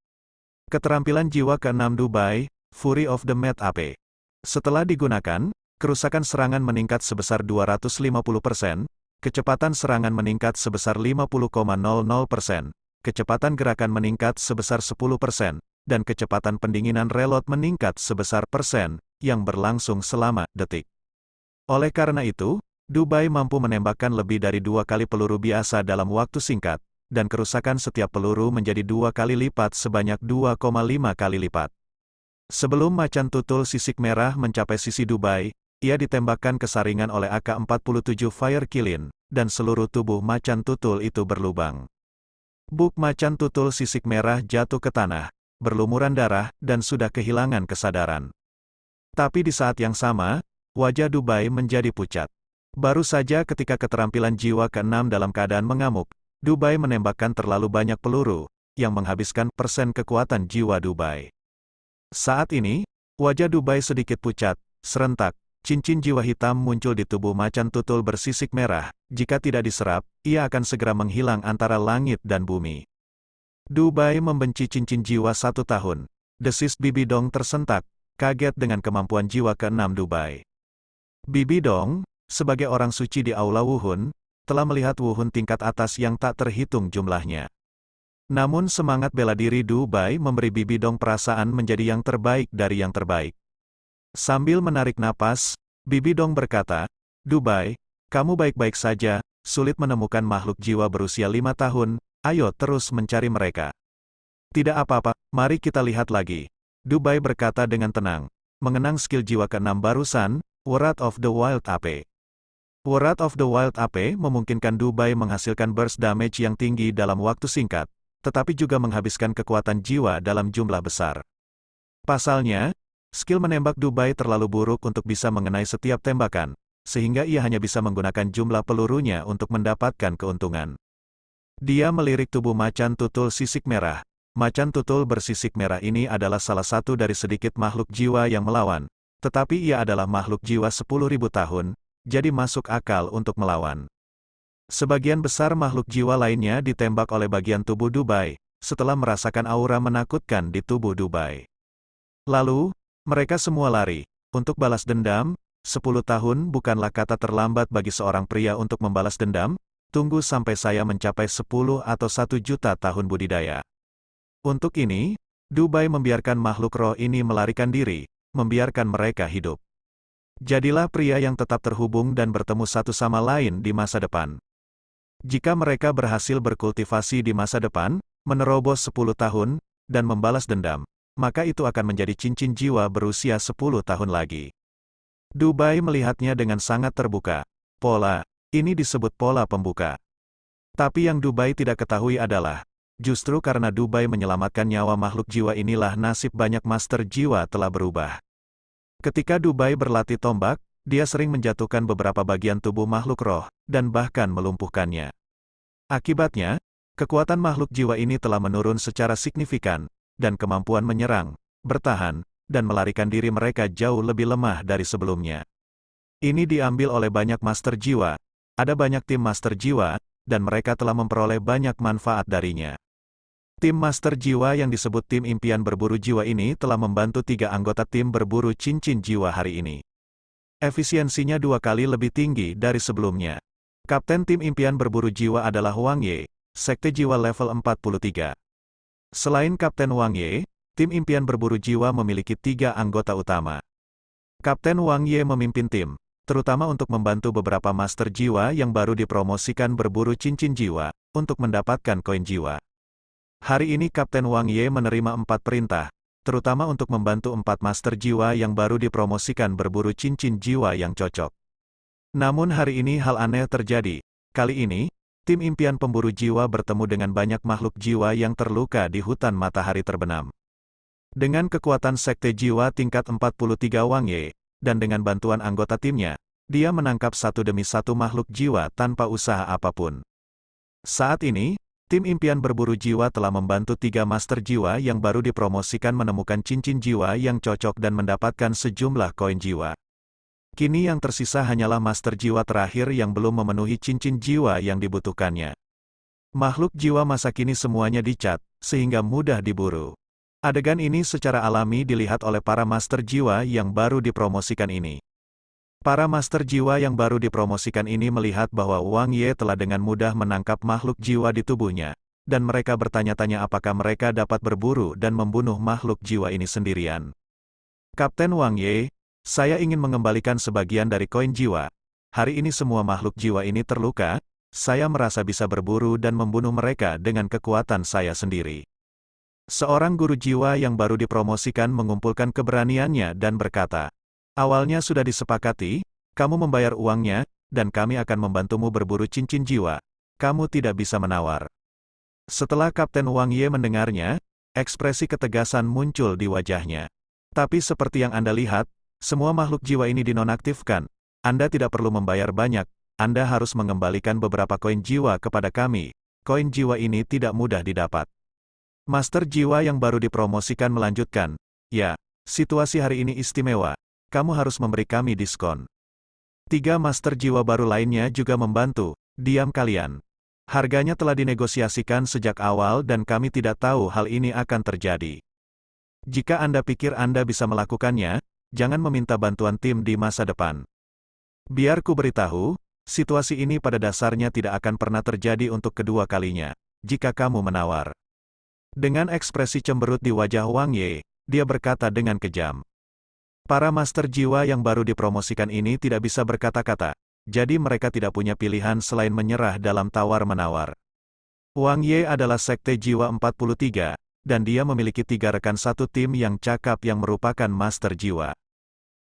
Keterampilan jiwa ke-6 Dubai, Fury of the Mad AP. Setelah digunakan, kerusakan serangan meningkat sebesar 250%, kecepatan serangan meningkat sebesar 50,00%, kecepatan gerakan meningkat sebesar 10%, dan kecepatan pendinginan reload meningkat sebesar persen, yang berlangsung selama detik. Oleh karena itu, Dubai mampu menembakkan lebih dari 2 kali peluru biasa dalam waktu singkat, dan kerusakan setiap peluru menjadi 2 kali lipat sebanyak 2,5 kali lipat. Sebelum macan tutul sisik merah mencapai sisi Dubai, ia ditembakkan ke saringan oleh AK-47 Fire Kilin, dan seluruh tubuh macan tutul itu berlubang. Buk macan tutul sisik merah jatuh ke tanah, berlumuran darah, dan sudah kehilangan kesadaran. Tapi di saat yang sama, wajah Dubai menjadi pucat. Baru saja ketika keterampilan jiwa ke-6 dalam keadaan mengamuk, Dubai menembakkan terlalu banyak peluru, yang menghabiskan persen kekuatan jiwa Dubai. Saat ini, wajah Dubai sedikit pucat, serentak, cincin jiwa hitam muncul di tubuh macan tutul bersisik merah, jika tidak diserap, ia akan segera menghilang antara langit dan bumi. Dubai membenci cincin jiwa 1 tahun. Desis Bibi Dong tersentak, kaget dengan kemampuan jiwa ke-6 Dubai. Bibi Dong, sebagai orang suci di Aula Wuhun, telah melihat Wuhun tingkat atas yang tak terhitung jumlahnya. Namun semangat bela diri Dubai memberi Bibi Dong perasaan menjadi yang terbaik dari yang terbaik. Sambil menarik napas, Bibi Dong berkata, "Dubai, kamu baik-baik saja, sulit menemukan makhluk jiwa berusia 5 tahun, ayo terus mencari mereka." "Tidak apa-apa, mari kita lihat lagi." Dubai berkata dengan tenang, mengenang skill jiwa ke-6 barusan, Wrath of the Wild AP. Wrath of the Wild AP memungkinkan Dubai menghasilkan burst damage yang tinggi dalam waktu singkat, tetapi juga menghabiskan kekuatan jiwa dalam jumlah besar. Pasalnya, skill menembak Dubai terlalu buruk untuk bisa mengenai setiap tembakan, sehingga ia hanya bisa menggunakan jumlah pelurunya untuk mendapatkan keuntungan. Dia melirik tubuh macan tutul sisik merah. Macan tutul bersisik merah ini adalah salah satu dari sedikit makhluk jiwa yang melawan, tetapi ia adalah makhluk jiwa 10.000 tahun, jadi masuk akal untuk melawan. Sebagian besar makhluk jiwa lainnya ditembak oleh bagian tubuh Dubai, setelah merasakan aura menakutkan di tubuh Dubai. Lalu, mereka semua lari. Untuk balas dendam, 10 tahun bukanlah kata terlambat bagi seorang pria untuk membalas dendam, tunggu sampai saya mencapai 10 atau 1 juta tahun budidaya. Untuk ini, Dubai membiarkan makhluk roh ini melarikan diri, membiarkan mereka hidup. Jadilah pria yang tetap terhubung dan bertemu satu sama lain di masa depan. Jika mereka berhasil berkultivasi di masa depan, menerobos 10 tahun, dan membalas dendam, maka itu akan menjadi cincin jiwa berusia 10 tahun lagi. Dubai melihatnya dengan sangat terbuka. Pola, ini disebut pola pembuka. Tapi yang Dubai tidak ketahui adalah, justru karena Dubai menyelamatkan nyawa makhluk jiwa inilah nasib banyak master jiwa telah berubah. Ketika Dubai berlatih tombak, dia sering menjatuhkan beberapa bagian tubuh makhluk roh, dan bahkan melumpuhkannya. Akibatnya, kekuatan makhluk jiwa ini telah menurun secara signifikan, dan kemampuan menyerang, bertahan, dan melarikan diri mereka jauh lebih lemah dari sebelumnya. Ini diambil oleh banyak master jiwa, ada banyak tim master jiwa, dan mereka telah memperoleh banyak manfaat darinya. Tim master jiwa yang disebut tim impian berburu jiwa ini telah membantu 3 anggota tim berburu cincin jiwa hari ini. Efisiensinya 2 kali lebih tinggi dari sebelumnya. Kapten tim impian berburu jiwa adalah Wang Ye, sekte jiwa level 43. Selain Kapten Wang Ye, tim impian berburu jiwa memiliki 3 anggota utama. Kapten Wang Ye memimpin tim, terutama untuk membantu beberapa master jiwa yang baru dipromosikan berburu cincin jiwa, untuk mendapatkan koin jiwa. Hari ini Kapten Wang Ye menerima 4 perintah, terutama untuk membantu 4 master jiwa yang baru dipromosikan berburu cincin jiwa yang cocok. Namun hari ini hal aneh terjadi. Kali ini, tim impian pemburu jiwa bertemu dengan banyak makhluk jiwa yang terluka di hutan matahari terbenam. Dengan kekuatan sekte jiwa tingkat 43 Wang Ye, dan dengan bantuan anggota timnya, dia menangkap satu demi satu makhluk jiwa tanpa usaha apapun. Saat ini, tim impian berburu jiwa telah membantu 3 master jiwa yang baru dipromosikan menemukan cincin jiwa yang cocok dan mendapatkan sejumlah koin jiwa. Kini yang tersisa hanyalah master jiwa terakhir yang belum memenuhi cincin jiwa yang dibutuhkannya. Makhluk jiwa masa kini semuanya dicat, sehingga mudah diburu. Adegan ini secara alami dilihat oleh para master jiwa yang baru dipromosikan ini. Para master jiwa yang baru dipromosikan ini melihat bahwa Wang Ye telah dengan mudah menangkap makhluk jiwa di tubuhnya, dan mereka bertanya-tanya apakah mereka dapat berburu dan membunuh makhluk jiwa ini sendirian. Kapten Wang Ye, saya ingin mengembalikan sebagian dari koin jiwa. Hari ini semua makhluk jiwa ini terluka, saya merasa bisa berburu dan membunuh mereka dengan kekuatan saya sendiri. Seorang guru jiwa yang baru dipromosikan mengumpulkan keberaniannya dan berkata, awalnya sudah disepakati, kamu membayar uangnya, dan kami akan membantumu berburu cincin jiwa. Kamu tidak bisa menawar. Setelah Kapten Wang Ye mendengarnya, ekspresi ketegasan muncul di wajahnya. Tapi seperti yang Anda lihat, semua makhluk jiwa ini dinonaktifkan. Anda tidak perlu membayar banyak, Anda harus mengembalikan beberapa koin jiwa kepada kami. Koin jiwa ini tidak mudah didapat. Master jiwa yang baru dipromosikan melanjutkan, ya, situasi hari ini istimewa, kamu harus memberi kami diskon. 3 master jiwa baru lainnya juga membantu, diam kalian. Harganya telah dinegosiasikan sejak awal dan kami tidak tahu hal ini akan terjadi. Jika Anda pikir Anda bisa melakukannya, jangan meminta bantuan tim di masa depan. Biar ku beritahu, situasi ini pada dasarnya tidak akan pernah terjadi untuk kedua kalinya, jika kamu menawar. Dengan ekspresi cemberut di wajah Wang Ye, dia berkata dengan kejam. Para master jiwa yang baru dipromosikan ini tidak bisa berkata-kata, jadi mereka tidak punya pilihan selain menyerah dalam tawar-menawar. Wang Ye adalah sekte jiwa 43, dan dia memiliki 3 rekan satu tim yang cakap yang merupakan master jiwa.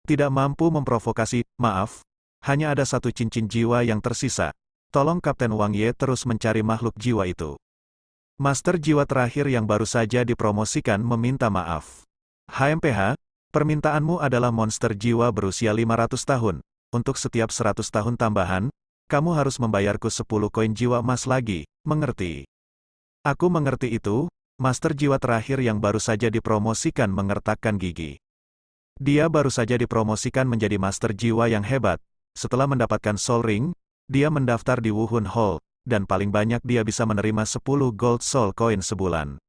Tidak mampu memprovokasi, maaf, hanya ada 1 cincin jiwa yang tersisa. Tolong Kapten Wang Ye terus mencari makhluk jiwa itu. Master jiwa terakhir yang baru saja dipromosikan meminta maaf. HMPH, permintaanmu adalah monster jiwa berusia 500 tahun. Untuk setiap 100 tahun tambahan, kamu harus membayarku 10 koin jiwa emas lagi, mengerti? Aku mengerti itu, master jiwa terakhir yang baru saja dipromosikan mengertakkan gigi. Dia baru saja dipromosikan menjadi master jiwa yang hebat. Setelah mendapatkan Soul Ring, dia mendaftar di Wuhun Hall, dan paling banyak dia bisa menerima 10 gold soul coin sebulan.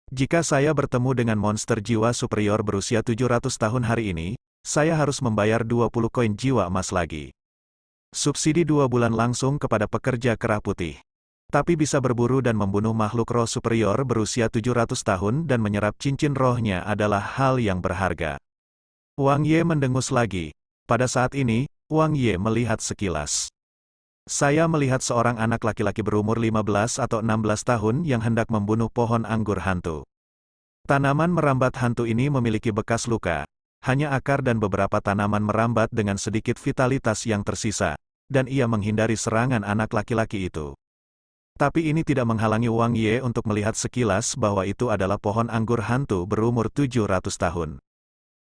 Jika saya bertemu dengan monster jiwa superior berusia 700 tahun hari ini, saya harus membayar 20 koin jiwa emas lagi. Subsidi 2 bulan langsung kepada pekerja kerah putih. Tapi bisa berburu dan membunuh makhluk roh superior berusia 700 tahun dan menyerap cincin rohnya adalah hal yang berharga. Wang Ye mendengus lagi. Pada saat ini, Wang Ye melihat sekilas. Saya melihat seorang anak laki-laki berumur 15 atau 16 tahun yang hendak membunuh pohon anggur hantu. Tanaman merambat hantu ini memiliki bekas luka. Hanya akar dan beberapa tanaman merambat dengan sedikit vitalitas yang tersisa, dan ia menghindari serangan anak laki-laki itu. Tapi ini tidak menghalangi Wang Ye untuk melihat sekilas bahwa itu adalah pohon anggur hantu berumur 700 tahun.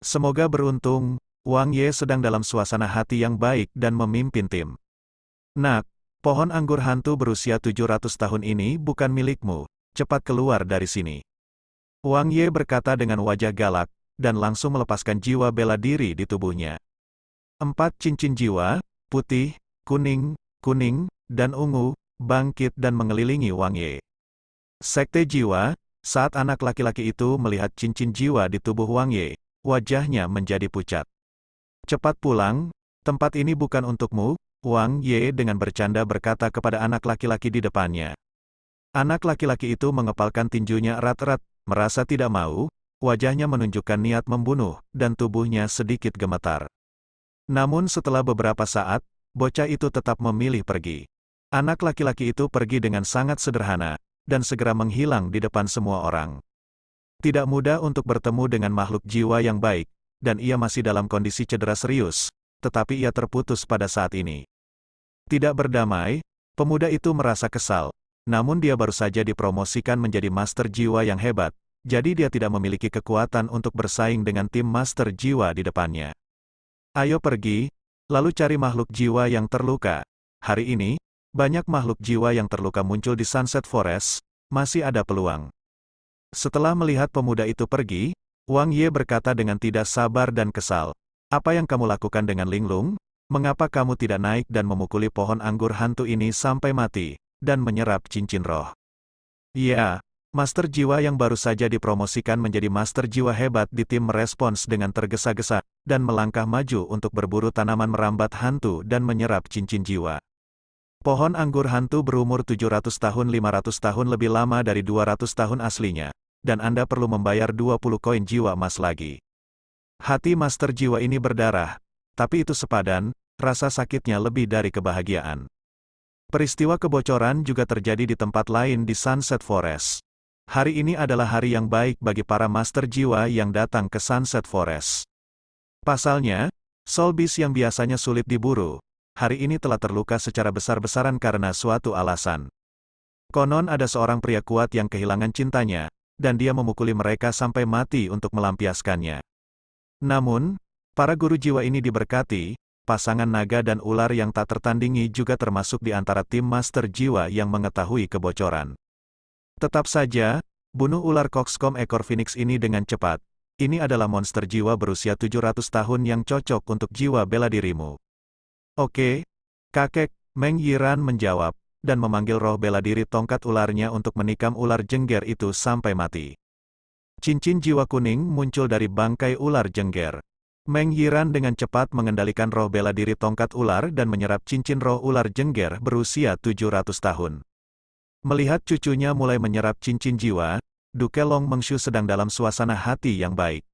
Semoga beruntung, Wang Ye sedang dalam suasana hati yang baik dan memimpin tim. Nak, pohon anggur hantu berusia 700 tahun ini bukan milikmu, cepat keluar dari sini. Wang Ye berkata dengan wajah galak, dan langsung melepaskan jiwa bela diri di tubuhnya. 4 cincin jiwa, putih, kuning, dan ungu, bangkit dan mengelilingi Wang Ye. Sekte jiwa, saat anak laki-laki itu melihat cincin jiwa di tubuh Wang Ye, wajahnya menjadi pucat. Cepat pulang, tempat ini bukan untukmu, Wang Ye dengan bercanda berkata kepada anak laki-laki di depannya. Anak laki-laki itu mengepalkan tinjunya erat-erat, merasa tidak mau, wajahnya menunjukkan niat membunuh, dan tubuhnya sedikit gemetar. Namun setelah beberapa saat, bocah itu tetap memilih pergi. Anak laki-laki itu pergi dengan sangat sederhana, dan segera menghilang di depan semua orang. Tidak mudah untuk bertemu dengan makhluk jiwa yang baik, dan ia masih dalam kondisi cedera serius, tetapi ia terputus pada saat ini. Tidak berdamai, pemuda itu merasa kesal, namun dia baru saja dipromosikan menjadi master jiwa yang hebat, jadi dia tidak memiliki kekuatan untuk bersaing dengan tim master jiwa di depannya. Ayo pergi, lalu cari makhluk jiwa yang terluka. Hari ini, banyak makhluk jiwa yang terluka muncul di Sunset Forest, masih ada peluang. Setelah melihat pemuda itu pergi, Wang Ye berkata dengan tidak sabar dan kesal, "Apa yang kamu lakukan dengan Linglung? Mengapa kamu tidak naik dan memukuli pohon anggur hantu ini sampai mati, dan menyerap cincin roh?" Ya, master jiwa yang baru saja dipromosikan menjadi master jiwa hebat di tim merespons dengan tergesa-gesa, dan melangkah maju untuk berburu tanaman merambat hantu dan menyerap cincin jiwa. Pohon anggur hantu berumur 700 tahun 500 tahun lebih lama dari 200 tahun aslinya, dan Anda perlu membayar 20 koin jiwa emas lagi. Hati master jiwa ini berdarah, tapi itu sepadan, rasa sakitnya lebih dari kebahagiaan. Peristiwa kebocoran juga terjadi di tempat lain di Sunset Forest. Hari ini adalah hari yang baik bagi para master jiwa yang datang ke Sunset Forest. Pasalnya, Soul Beast yang biasanya sulit diburu, hari ini telah terluka secara besar-besaran karena suatu alasan. Konon ada seorang pria kuat yang kehilangan cintanya, dan dia memukuli mereka sampai mati untuk melampiaskannya. Namun, para guru jiwa ini diberkati, pasangan naga dan ular yang tak tertandingi juga termasuk di antara tim master jiwa yang mengetahui kebocoran. Tetap saja, bunuh ular Coxcomb ekor Phoenix ini dengan cepat. Ini adalah monster jiwa berusia 700 tahun yang cocok untuk jiwa bela dirimu. Oke, kakek, Meng Yiran menjawab, dan memanggil roh bela diri tongkat ularnya untuk menikam ular jengger itu sampai mati. Cincin jiwa kuning muncul dari bangkai ular jengger. Meng Yiran dengan cepat mengendalikan roh bela diri tongkat ular dan menyerap cincin roh ular jengger berusia 700 tahun. Melihat cucunya mulai menyerap cincin jiwa, Duke Long Mengshu sedang dalam suasana hati yang baik.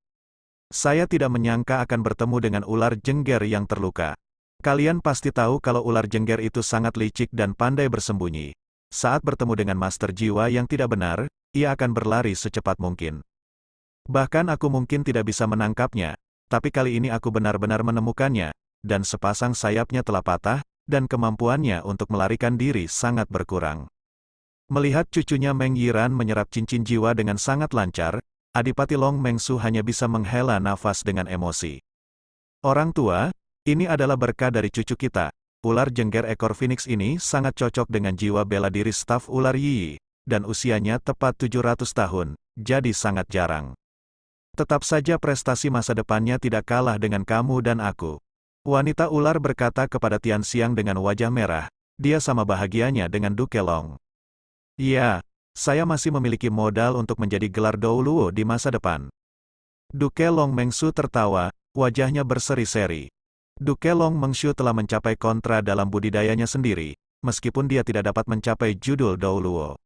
Saya tidak menyangka akan bertemu dengan ular jengger yang terluka. Kalian pasti tahu kalau ular jengger itu sangat licik dan pandai bersembunyi. Saat bertemu dengan master jiwa yang tidak benar, ia akan berlari secepat mungkin. Bahkan aku mungkin tidak bisa menangkapnya, tapi kali ini aku benar-benar menemukannya, dan sepasang sayapnya telah patah, dan kemampuannya untuk melarikan diri sangat berkurang. Melihat cucunya Meng Yiran menyerap cincin jiwa dengan sangat lancar, Adipati Long Mengshu hanya bisa menghela nafas dengan emosi. Orang tua, ini adalah berkah dari cucu kita. Ular jengger ekor Phoenix ini sangat cocok dengan jiwa bela diri staf ular Yi, dan usianya tepat 700 tahun, jadi sangat jarang. Tetap saja prestasi masa depannya tidak kalah dengan kamu dan aku. Wanita ular berkata kepada Tian Xiang dengan wajah merah, dia sama bahagianya dengan Duke Long. Ya, saya masih memiliki modal untuk menjadi gelar Dou Luo di masa depan. Duke Long Mengshu tertawa, wajahnya berseri-seri. Duke Long Mengshu telah mencapai kontra dalam budidayanya sendiri, meskipun dia tidak dapat mencapai judul Dou Luo.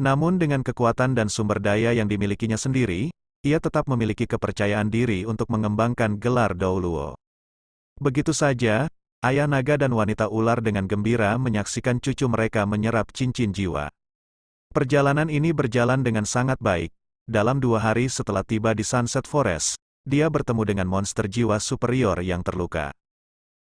Namun dengan kekuatan dan sumber daya yang dimilikinya sendiri, ia tetap memiliki kepercayaan diri untuk mengembangkan gelar Dou Luo. Begitu saja, Ayah naga dan wanita ular dengan gembira menyaksikan cucu mereka menyerap cincin jiwa. Perjalanan ini berjalan dengan sangat baik. Dalam 2 hari setelah tiba di Sunset Forest, dia bertemu dengan monster jiwa superior yang terluka.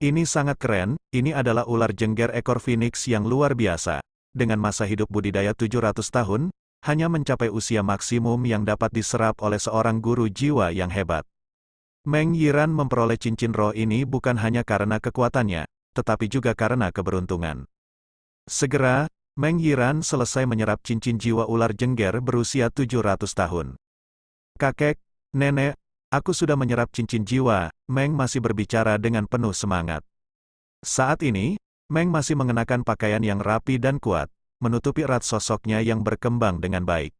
Ini sangat keren, ini adalah ular jengger ekor Phoenix yang luar biasa. Dengan masa hidup budidaya 700 tahun, hanya mencapai usia maksimum yang dapat diserap oleh seorang guru jiwa yang hebat. Meng Yiran memperoleh cincin roh ini bukan hanya karena kekuatannya, tetapi juga karena keberuntungan. Segera, Meng Yiran selesai menyerap cincin jiwa ular jengger berusia 700 tahun. Kakek, nenek, aku sudah menyerap cincin jiwa, Meng masih berbicara dengan penuh semangat. Saat ini, Meng masih mengenakan pakaian yang rapi dan kuat, menutupi erat sosoknya yang berkembang dengan baik.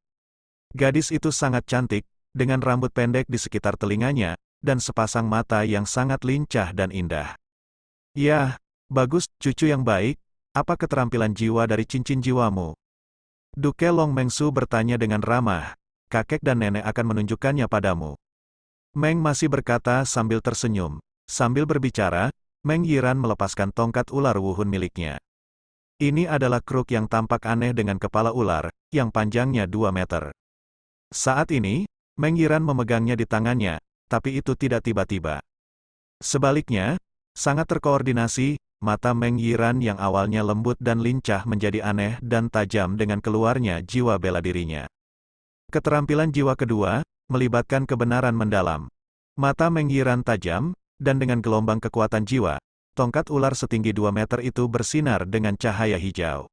Gadis itu sangat cantik, dengan rambut pendek di sekitar telinganya, dan sepasang mata yang sangat lincah dan indah. "Yah, bagus, cucu yang baik, apa keterampilan jiwa dari cincin jiwamu?" Duke Long Mengsu bertanya dengan ramah, "Kakek dan nenek akan menunjukkannya padamu." Meng masih berkata sambil tersenyum. Sambil berbicara, Meng Yiran melepaskan tongkat ular wuhun miliknya. Ini adalah kruk yang tampak aneh dengan kepala ular, yang panjangnya 2 meter. Saat ini, Meng Yiran memegangnya di tangannya, tapi itu tidak tiba-tiba. Sebaliknya, sangat terkoordinasi, mata Meng Yiran yang awalnya lembut dan lincah menjadi aneh dan tajam dengan keluarnya jiwa bela dirinya. Keterampilan jiwa kedua, melibatkan kebenaran mendalam. Mata Meng Yiran tajam, dan dengan gelombang kekuatan jiwa, tongkat ular setinggi 2 meter itu bersinar dengan cahaya hijau.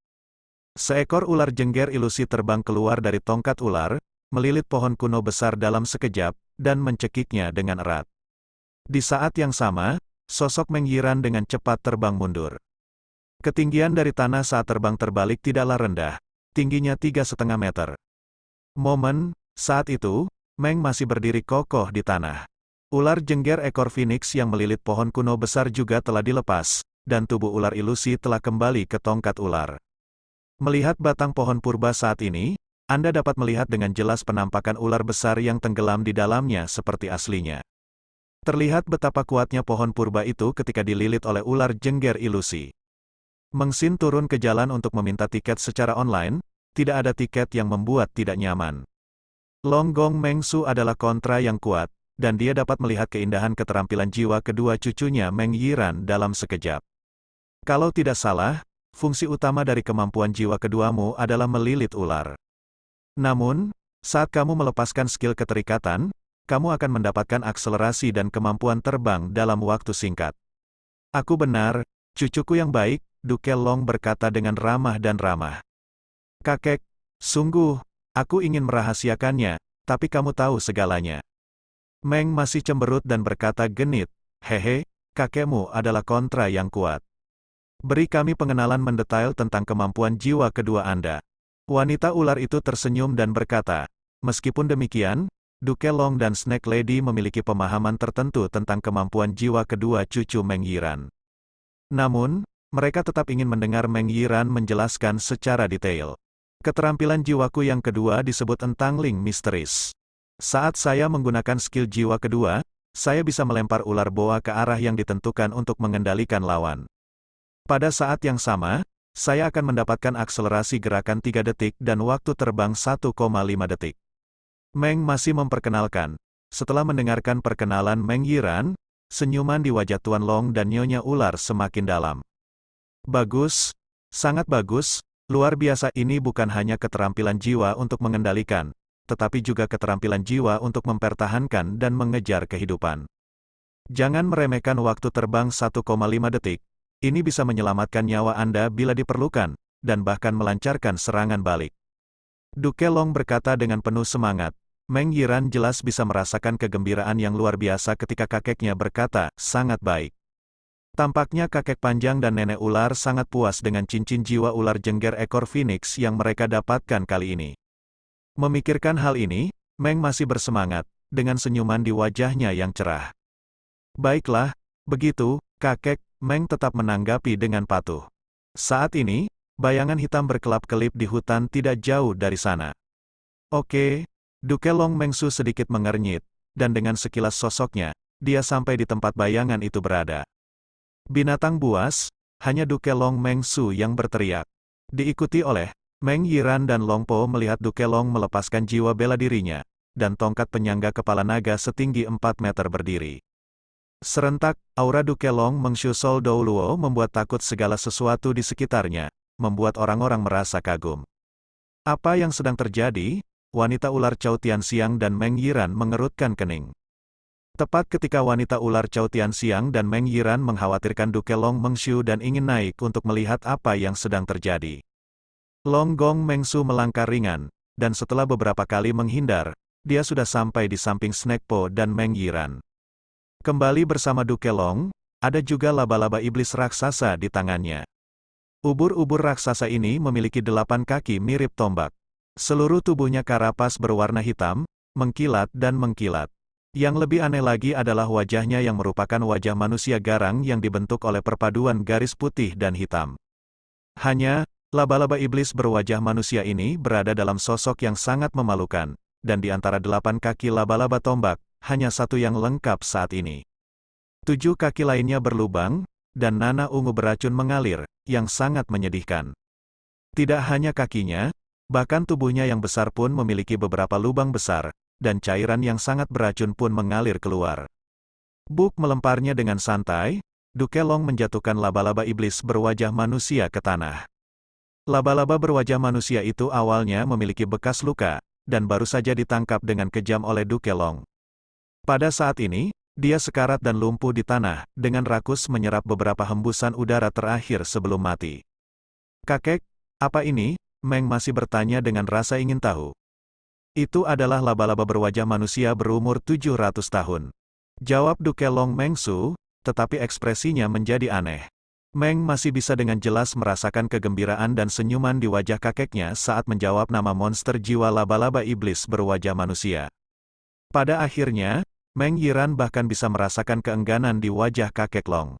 Seekor ular jengger ilusi terbang keluar dari tongkat ular, melilit pohon kuno besar dalam sekejap, dan mencekiknya dengan erat. Di saat yang sama, sosok Meng Yiran dengan cepat terbang mundur. Ketinggian dari tanah saat terbang terbalik tidaklah rendah, tingginya 3,5 meter. Saat itu, Meng masih berdiri kokoh di tanah. Ular jengger ekor Phoenix yang melilit pohon kuno besar juga telah dilepas, dan tubuh ular ilusi telah kembali ke tongkat ular. Melihat batang pohon purba saat ini, Anda dapat melihat dengan jelas penampakan ular besar yang tenggelam di dalamnya seperti aslinya. Terlihat betapa kuatnya pohon purba itu ketika dililit oleh ular jengger ilusi. Meng Xin turun ke jalan untuk meminta tiket secara online, tidak ada tiket yang membuat tidak nyaman. Long Gong Mengsu adalah kontra yang kuat, dan dia dapat melihat keindahan keterampilan jiwa kedua cucunya Meng Yiran dalam sekejap. Kalau tidak salah, fungsi utama dari kemampuan jiwa keduamu adalah melilit ular. Namun, saat kamu melepaskan skill keterikatan, kamu akan mendapatkan akselerasi dan kemampuan terbang dalam waktu singkat. Aku benar, cucuku yang baik, Duke Long berkata dengan ramah dan ramah. Kakek, sungguh, aku ingin merahasiakannya, tapi kamu tahu segalanya. Meng masih cemberut dan berkata genit, hehe, kakekmu adalah kontra yang kuat. Beri kami pengenalan mendetail tentang kemampuan jiwa kedua Anda. Wanita ular itu tersenyum dan berkata, meskipun demikian, Duke Long dan Snake Lady memiliki pemahaman tertentu tentang kemampuan jiwa kedua cucu Meng Yiran. Namun, mereka tetap ingin mendengar Meng Yiran menjelaskan secara detail. Keterampilan jiwaku yang kedua disebut Entangling Misteris. Saat saya menggunakan skill jiwa kedua, saya bisa melempar ular boa ke arah yang ditentukan untuk mengendalikan lawan. Pada saat yang sama, saya akan mendapatkan akselerasi gerakan 3 detik dan waktu terbang 1,5 detik. Meng masih memperkenalkan. Setelah mendengarkan perkenalan Meng Yiran, senyuman di wajah Tuan Long dan Nyonya Ular semakin dalam. Bagus, sangat bagus, luar biasa. Ini bukan hanya keterampilan jiwa untuk mengendalikan, tetapi juga keterampilan jiwa untuk mempertahankan dan mengejar kehidupan. Jangan meremehkan waktu terbang 1,5 detik, ini bisa menyelamatkan nyawa Anda bila diperlukan, dan bahkan melancarkan serangan balik. Duke Long berkata dengan penuh semangat. Meng Yiran jelas bisa merasakan kegembiraan yang luar biasa ketika kakeknya berkata, sangat baik. Tampaknya kakek panjang dan nenek ular sangat puas dengan cincin jiwa ular jengger ekor Phoenix yang mereka dapatkan kali ini. Memikirkan hal ini, Meng masih bersemangat, dengan senyuman di wajahnya yang cerah. Baiklah, begitu, kakek, Meng tetap menanggapi dengan patuh. Saat ini, bayangan hitam berkelap-kelip di hutan tidak jauh dari sana. Oke, Duke Long Mengsu sedikit mengernyit, dan dengan sekilas sosoknya, dia sampai di tempat bayangan itu berada. Binatang buas, hanya Duke Long Mengsu yang berteriak. Diikuti oleh Meng Yiran dan Long Po melihat Duke Long melepaskan jiwa bela dirinya, dan tongkat penyangga kepala naga setinggi 4 meter berdiri. Serentak, aura Duke Long Mengsu Sol Dou Luo membuat takut segala sesuatu di sekitarnya, membuat orang-orang merasa kagum. Apa yang sedang terjadi? Wanita ular Chao Tianxiang dan Meng Yiran mengerutkan kening. Tepat ketika wanita ular Chao Tianxiang dan Meng Yiran mengkhawatirkan Duke Long Mengsu dan ingin naik untuk melihat apa yang sedang terjadi. Long Gong Mengsu melangkah ringan, dan setelah beberapa kali menghindar, dia sudah sampai di samping Snack Po dan Meng Yiran. Kembali bersama Duke Long, ada juga laba-laba iblis raksasa di tangannya. Ubur-ubur raksasa ini memiliki 8 kaki mirip tombak. Seluruh tubuhnya karapas berwarna hitam, mengkilat dan mengkilat. Yang lebih aneh lagi adalah wajahnya yang merupakan wajah manusia garang yang dibentuk oleh perpaduan garis putih dan hitam. Hanya, laba-laba iblis berwajah manusia ini berada dalam sosok yang sangat memalukan, dan di antara 8 kaki laba-laba tombak, hanya satu yang lengkap saat ini. 7 kaki lainnya berlubang, dan nanah ungu beracun mengalir, yang sangat menyedihkan. Tidak hanya kakinya, bahkan tubuhnya yang besar pun memiliki beberapa lubang besar, dan cairan yang sangat beracun pun mengalir keluar. Buk melemparnya dengan santai, Duke Long menjatuhkan laba-laba iblis berwajah manusia ke tanah. Laba-laba berwajah manusia itu awalnya memiliki bekas luka, dan baru saja ditangkap dengan kejam oleh Duke Long. Pada saat ini, dia sekarat dan lumpuh di tanah, dengan rakus menyerap beberapa hembusan udara terakhir sebelum mati. "Kakek, apa ini?" Meng masih bertanya dengan rasa ingin tahu. "Itu adalah laba-laba berwajah manusia berumur 700 tahun. Jawab Duke Long Mengsu, tetapi ekspresinya menjadi aneh. Meng masih bisa dengan jelas merasakan kegembiraan dan senyuman di wajah kakeknya saat menjawab nama monster jiwa laba-laba iblis berwajah manusia. Pada akhirnya, Meng Yiran bahkan bisa merasakan keengganan di wajah kakek Long.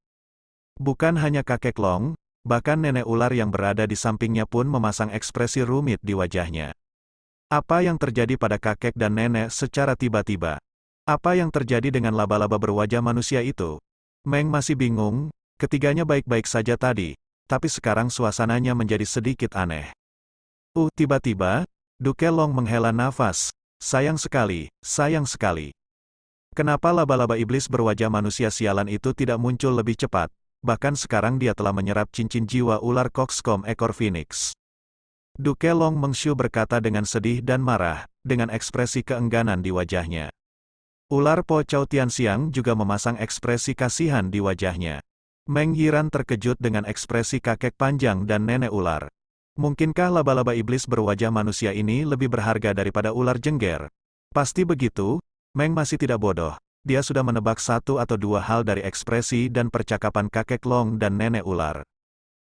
Bukan hanya kakek Long, bahkan nenek ular yang berada di sampingnya pun memasang ekspresi rumit di wajahnya. Apa yang terjadi pada kakek dan nenek secara tiba-tiba? Apa yang terjadi dengan laba-laba berwajah manusia itu? Meng masih bingung, ketiganya baik-baik saja tadi, tapi sekarang suasananya menjadi sedikit aneh. Tiba-tiba, Duke Long menghela nafas. Sayang sekali, sayang sekali. Kenapa laba-laba iblis berwajah manusia sialan itu tidak muncul lebih cepat? Bahkan sekarang dia telah menyerap cincin jiwa ular Coxcomb ekor Phoenix. Duke Long Mengsu berkata dengan sedih dan marah, dengan ekspresi keengganan di wajahnya. Ular Po Chao Tianxiang juga memasang ekspresi kasihan di wajahnya. Meng Yiran terkejut dengan ekspresi kakek panjang dan nenek ular. Mungkinkah laba-laba iblis berwajah manusia ini lebih berharga daripada ular jengger? Pasti begitu, Meng masih tidak bodoh. Dia sudah menebak satu atau dua hal dari ekspresi dan percakapan kakek Long dan nenek ular.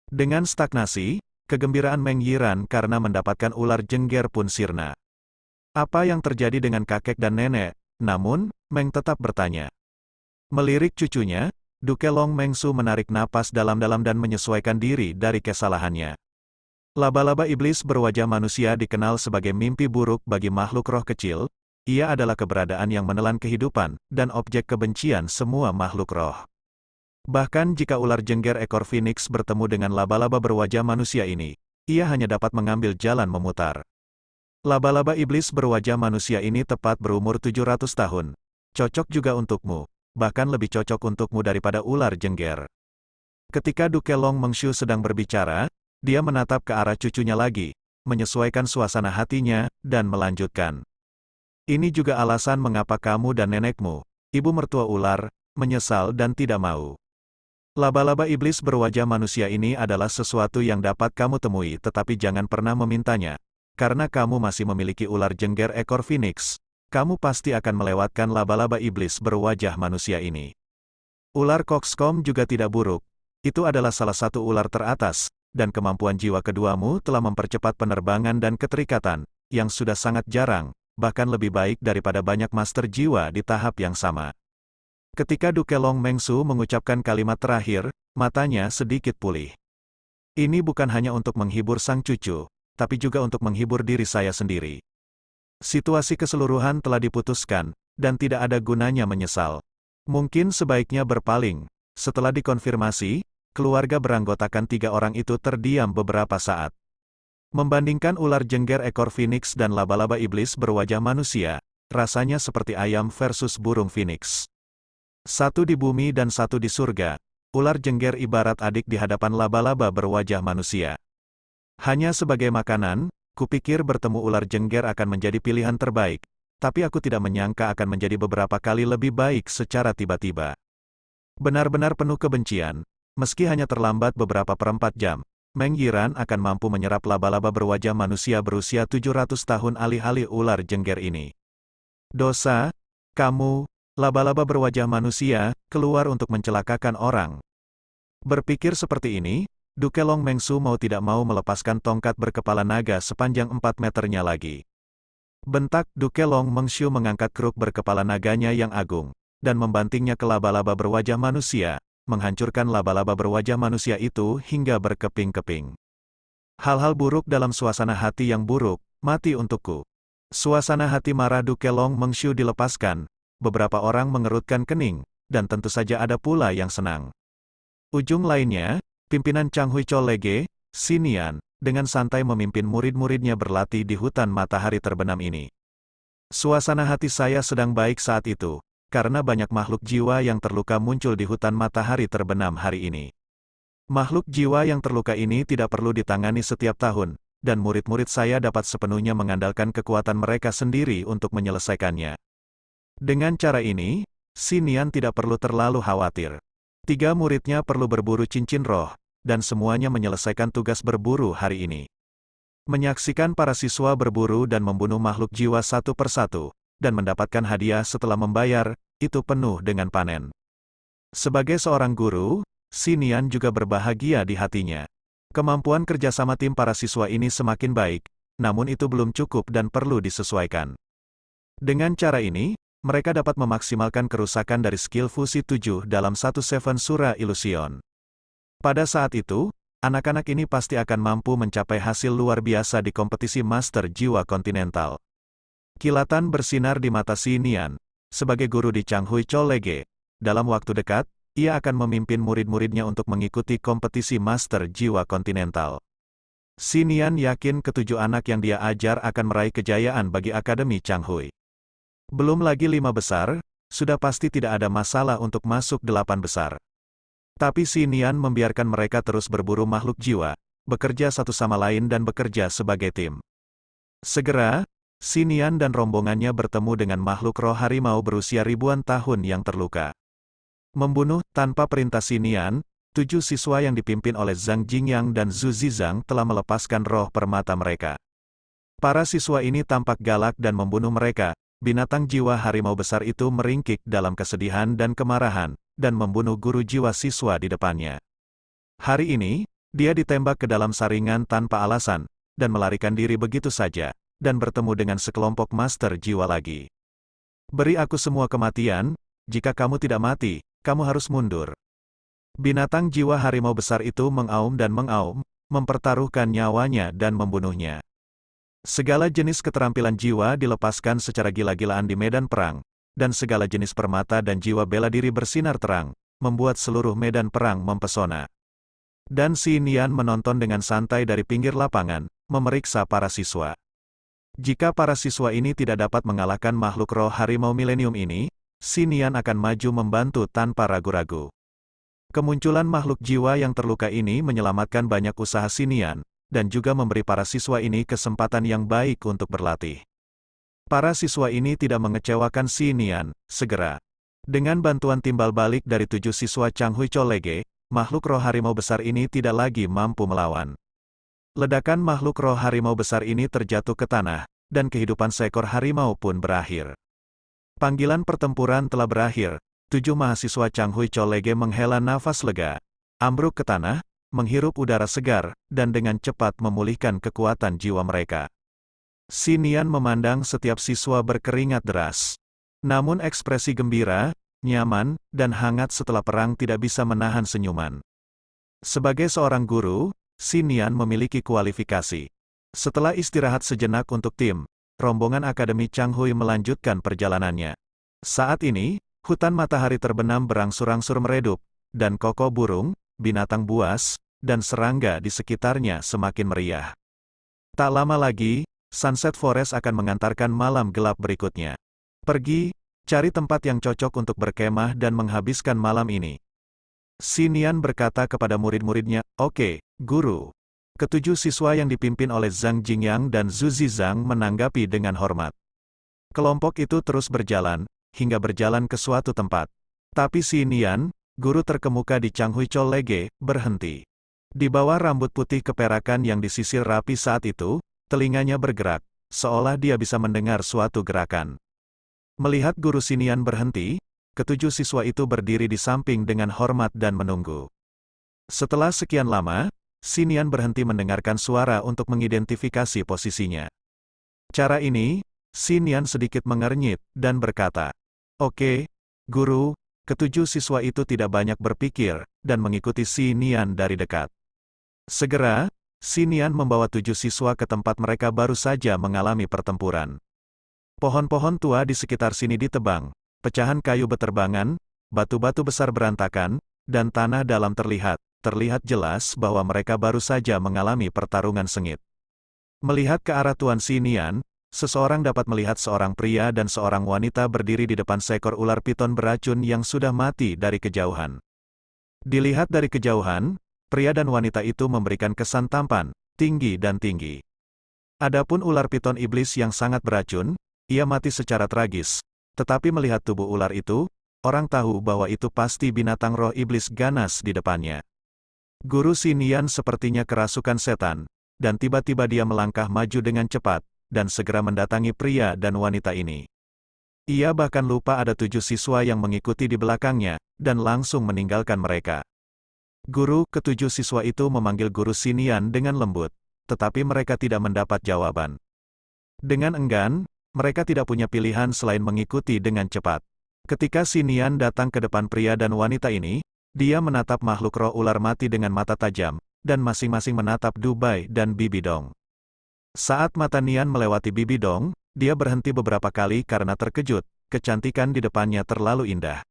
Dengan stagnasi, kegembiraan Meng Yiran karena mendapatkan ular jengger pun sirna. Apa yang terjadi dengan kakek dan nenek? Namun, Meng tetap bertanya. Melirik cucunya, Duke Long Mengsu menarik napas dalam-dalam dan menyesuaikan diri dari kesalahannya. Laba-laba iblis berwajah manusia dikenal sebagai mimpi buruk bagi makhluk roh kecil. Ia adalah keberadaan yang menelan kehidupan, dan objek kebencian semua makhluk roh. Bahkan jika ular jengger ekor Phoenix bertemu dengan laba-laba berwajah manusia ini, ia hanya dapat mengambil jalan memutar. Laba-laba iblis berwajah manusia ini tepat berumur 700 tahun. Cocok juga untukmu, bahkan lebih cocok untukmu daripada ular jengger. Ketika Duke Long Mengsu sedang berbicara, dia menatap ke arah cucunya lagi, menyesuaikan suasana hatinya, dan melanjutkan. Ini juga alasan mengapa kamu dan nenekmu, ibu mertua ular, menyesal dan tidak mau. Laba-laba iblis berwajah manusia ini adalah sesuatu yang dapat kamu temui tetapi jangan pernah memintanya. Karena kamu masih memiliki ular jengger ekor Phoenix, kamu pasti akan melewatkan laba-laba iblis berwajah manusia ini. Ular Coxcomb juga tidak buruk. Itu adalah salah satu ular teratas, dan kemampuan jiwa keduamu telah mempercepat penerbangan dan keterikatan, yang sudah sangat jarang, bahkan lebih baik daripada banyak master jiwa di tahap yang sama. Ketika Duke Long Mengsu mengucapkan kalimat terakhir, matanya sedikit pulih. Ini bukan hanya untuk menghibur sang cucu, tapi juga untuk menghibur diri saya sendiri. Situasi keseluruhan telah diputuskan, dan tidak ada gunanya menyesal. Mungkin sebaiknya berpaling. Setelah dikonfirmasi, keluarga beranggotakan 3 orang itu terdiam beberapa saat. Membandingkan ular jengger ekor phoenix dan laba-laba iblis berwajah manusia, rasanya seperti ayam versus burung phoenix. Satu di bumi dan satu di surga, ular jengger ibarat adik di hadapan laba-laba berwajah manusia. Hanya sebagai makanan, kupikir bertemu ular jengger akan menjadi pilihan terbaik, tapi aku tidak menyangka akan menjadi beberapa kali lebih baik secara tiba-tiba. Benar-benar penuh kebencian, meski hanya terlambat beberapa perempat jam, Meng Yiran akan mampu menyerap laba-laba berwajah manusia berusia 700 tahun alih-alih ular jengger ini. Dosa, kamu, laba-laba berwajah manusia, keluar untuk mencelakakan orang. Berpikir seperti ini, Duke Long Mengsu mau tidak mau melepaskan tongkat berkepala naga sepanjang 4 meternya lagi. Bentak Duke Long Mengsu mengangkat kruk berkepala naganya yang agung, dan membantingnya ke laba-laba berwajah manusia, menghancurkan laba-laba berwajah manusia itu hingga berkeping-keping. Hal-hal buruk dalam suasana hati yang buruk, mati untukku. Suasana hati marah Duke Long Mengsu dilepaskan, beberapa orang mengerutkan kening, dan tentu saja ada pula yang senang. Ujung lainnya, pimpinan Chang Hui Cholege, Xinian, dengan santai memimpin murid-muridnya berlatih di hutan matahari terbenam ini. Suasana hati saya sedang baik saat itu, karena banyak makhluk jiwa yang terluka muncul di hutan matahari terbenam hari ini. Makhluk jiwa yang terluka ini tidak perlu ditangani setiap tahun, dan murid-murid saya dapat sepenuhnya mengandalkan kekuatan mereka sendiri untuk menyelesaikannya. Dengan cara ini, Xinian tidak perlu terlalu khawatir. 3 muridnya perlu berburu cincin roh, dan semuanya menyelesaikan tugas berburu hari ini. Menyaksikan para siswa berburu dan membunuh makhluk jiwa satu persatu, dan mendapatkan hadiah setelah membayar, itu penuh dengan panen. Sebagai seorang guru, Xinian juga berbahagia di hatinya. Kemampuan kerjasama tim para siswa ini semakin baik, namun itu belum cukup dan perlu disesuaikan. Dengan cara ini, mereka dapat memaksimalkan kerusakan dari skill fusi 7 dalam satu Seven Sura Illusion. Pada saat itu, anak-anak ini pasti akan mampu mencapai hasil luar biasa di kompetisi Master Jiwa Kontinental. Kilatan bersinar di mata Xinian. Sebagai guru di Chang Hui Cholege, dalam waktu dekat, ia akan memimpin murid-muridnya untuk mengikuti kompetisi Master Jiwa Kontinental. Xinian yakin ketujuh anak yang dia ajar akan meraih kejayaan bagi Akademi Chang Hui. Belum lagi 5 besar, sudah pasti tidak ada masalah untuk masuk 8 besar. Tapi Xinian membiarkan mereka terus berburu makhluk jiwa, bekerja satu sama lain dan bekerja sebagai tim. Segera, Xinian dan rombongannya bertemu dengan makhluk roh harimau berusia ribuan tahun yang terluka. Membunuh tanpa perintah Xinian, 7 siswa yang dipimpin oleh Zhang Jingyang dan Zhu Zizang telah melepaskan roh permata mereka. Para siswa ini tampak galak dan membunuh mereka. Binatang jiwa harimau besar itu meringkik dalam kesedihan dan kemarahan, dan membunuh guru jiwa siswa di depannya. Hari ini, dia ditembak ke dalam saringan tanpa alasan, dan melarikan diri begitu saja, dan bertemu dengan sekelompok master jiwa lagi. Beri aku semua kematian, jika kamu tidak mati, kamu harus mundur. Binatang jiwa harimau besar itu mengaum dan mengaum, mempertaruhkan nyawanya dan membunuhnya. Segala jenis keterampilan jiwa dilepaskan secara gila-gilaan di medan perang, dan segala jenis permata dan jiwa bela diri bersinar terang, membuat seluruh medan perang mempesona. Dan Xinian menonton dengan santai dari pinggir lapangan, memeriksa para siswa. Jika para siswa ini tidak dapat mengalahkan makhluk roh harimau milenium ini, Xinian akan maju membantu tanpa ragu-ragu. Kemunculan makhluk jiwa yang terluka ini menyelamatkan banyak usaha Xinian, dan juga memberi para siswa ini kesempatan yang baik untuk berlatih. Para siswa ini tidak mengecewakan Xinian, segera. Dengan bantuan timbal balik dari 7 siswa Chang Hui Cholege, makhluk roh harimau besar ini tidak lagi mampu melawan. Ledakan makhluk roh harimau besar ini terjatuh ke tanah, dan kehidupan seekor harimau pun berakhir. Panggilan pertempuran telah berakhir, 7 mahasiswa Chang Hui Cholege menghela nafas lega, ambruk ke tanah, menghirup udara segar, dan dengan cepat memulihkan kekuatan jiwa mereka. Xinian memandang setiap siswa berkeringat deras. Namun ekspresi gembira, nyaman, dan hangat setelah perang tidak bisa menahan senyuman. Sebagai seorang guru, Xinian memiliki kualifikasi. Setelah istirahat sejenak untuk tim, rombongan Akademi Chang Hui melanjutkan perjalanannya. Saat ini, hutan matahari terbenam berangsur-angsur meredup, dan koko burung, binatang buas, dan serangga di sekitarnya semakin meriah. Tak lama lagi, Sunset Forest akan mengantarkan malam gelap berikutnya. Pergi, cari tempat yang cocok untuk berkemah dan menghabiskan malam ini. Xi Nian berkata kepada murid-muridnya, "Oke, guru." Ketujuh siswa yang dipimpin oleh Zhang Jingyang dan Zhu Zizang menanggapi dengan hormat. Kelompok itu terus berjalan, hingga berjalan ke suatu tempat. Tapi Xi Nian, guru terkemuka di Changhui College, berhenti. Di bawah rambut putih keperakan yang disisir rapi saat itu, telinganya bergerak, seolah dia bisa mendengar suatu gerakan. Melihat guru Xi Nian berhenti, ketujuh siswa itu berdiri di samping dengan hormat dan menunggu. Setelah sekian lama, Xi Nian berhenti mendengarkan suara untuk mengidentifikasi posisinya. Cara ini, Xi Nian sedikit mengernyit, dan berkata, "Oke, guru." Ketujuh siswa itu tidak banyak berpikir, dan mengikuti Xi Nian dari dekat. Segera, Xi Nian membawa 7 siswa ke tempat mereka baru saja mengalami pertempuran. Pohon-pohon tua di sekitar sini ditebang, pecahan kayu beterbangan, batu-batu besar berantakan, dan tanah dalam terlihat jelas bahwa mereka baru saja mengalami pertarungan sengit. Melihat ke arah Tuan Xi Nian, seseorang dapat melihat seorang pria dan seorang wanita berdiri di depan seekor ular piton beracun yang sudah mati dari kejauhan. Dilihat dari kejauhan, pria dan wanita itu memberikan kesan tampan, tinggi dan tinggi. Adapun ular piton iblis yang sangat beracun, ia mati secara tragis. Tetapi melihat tubuh ular itu, orang tahu bahwa itu pasti binatang roh iblis ganas di depannya. Guru Xi Nian sepertinya kerasukan setan, dan tiba-tiba dia melangkah maju dengan cepat, dan segera mendatangi pria dan wanita ini. Ia bahkan lupa ada 7 siswa yang mengikuti di belakangnya, dan langsung meninggalkan mereka. Guru ketujuh siswa itu memanggil guru Xi Nian dengan lembut, tetapi mereka tidak mendapat jawaban. Dengan enggan, mereka tidak punya pilihan selain mengikuti dengan cepat. Ketika Xi Nian datang ke depan pria dan wanita ini, dia menatap makhluk roh ular mati dengan mata tajam, dan masing-masing menatap Dubai dan Bibi Dong. Saat mata Nian melewati Bibi Dong, dia berhenti beberapa kali karena terkejut, kecantikan di depannya terlalu indah.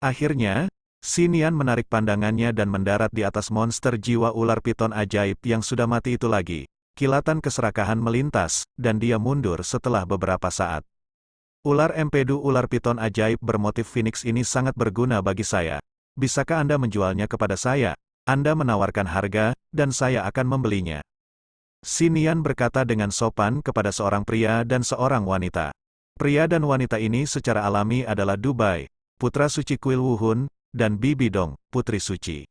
Akhirnya, Xi Nian menarik pandangannya dan mendarat di atas monster jiwa ular piton ajaib yang sudah mati itu lagi. Kilatan keserakahan melintas, dan dia mundur setelah beberapa saat. Ular empedu ular piton ajaib bermotif phoenix ini sangat berguna bagi saya. Bisakah Anda menjualnya kepada saya? Anda menawarkan harga, dan saya akan membelinya. Xi Nian berkata dengan sopan kepada seorang pria dan seorang wanita. Pria dan wanita ini secara alami adalah Dubai, putra suci Kuil Wuhun, dan Bibi Dong, putri suci.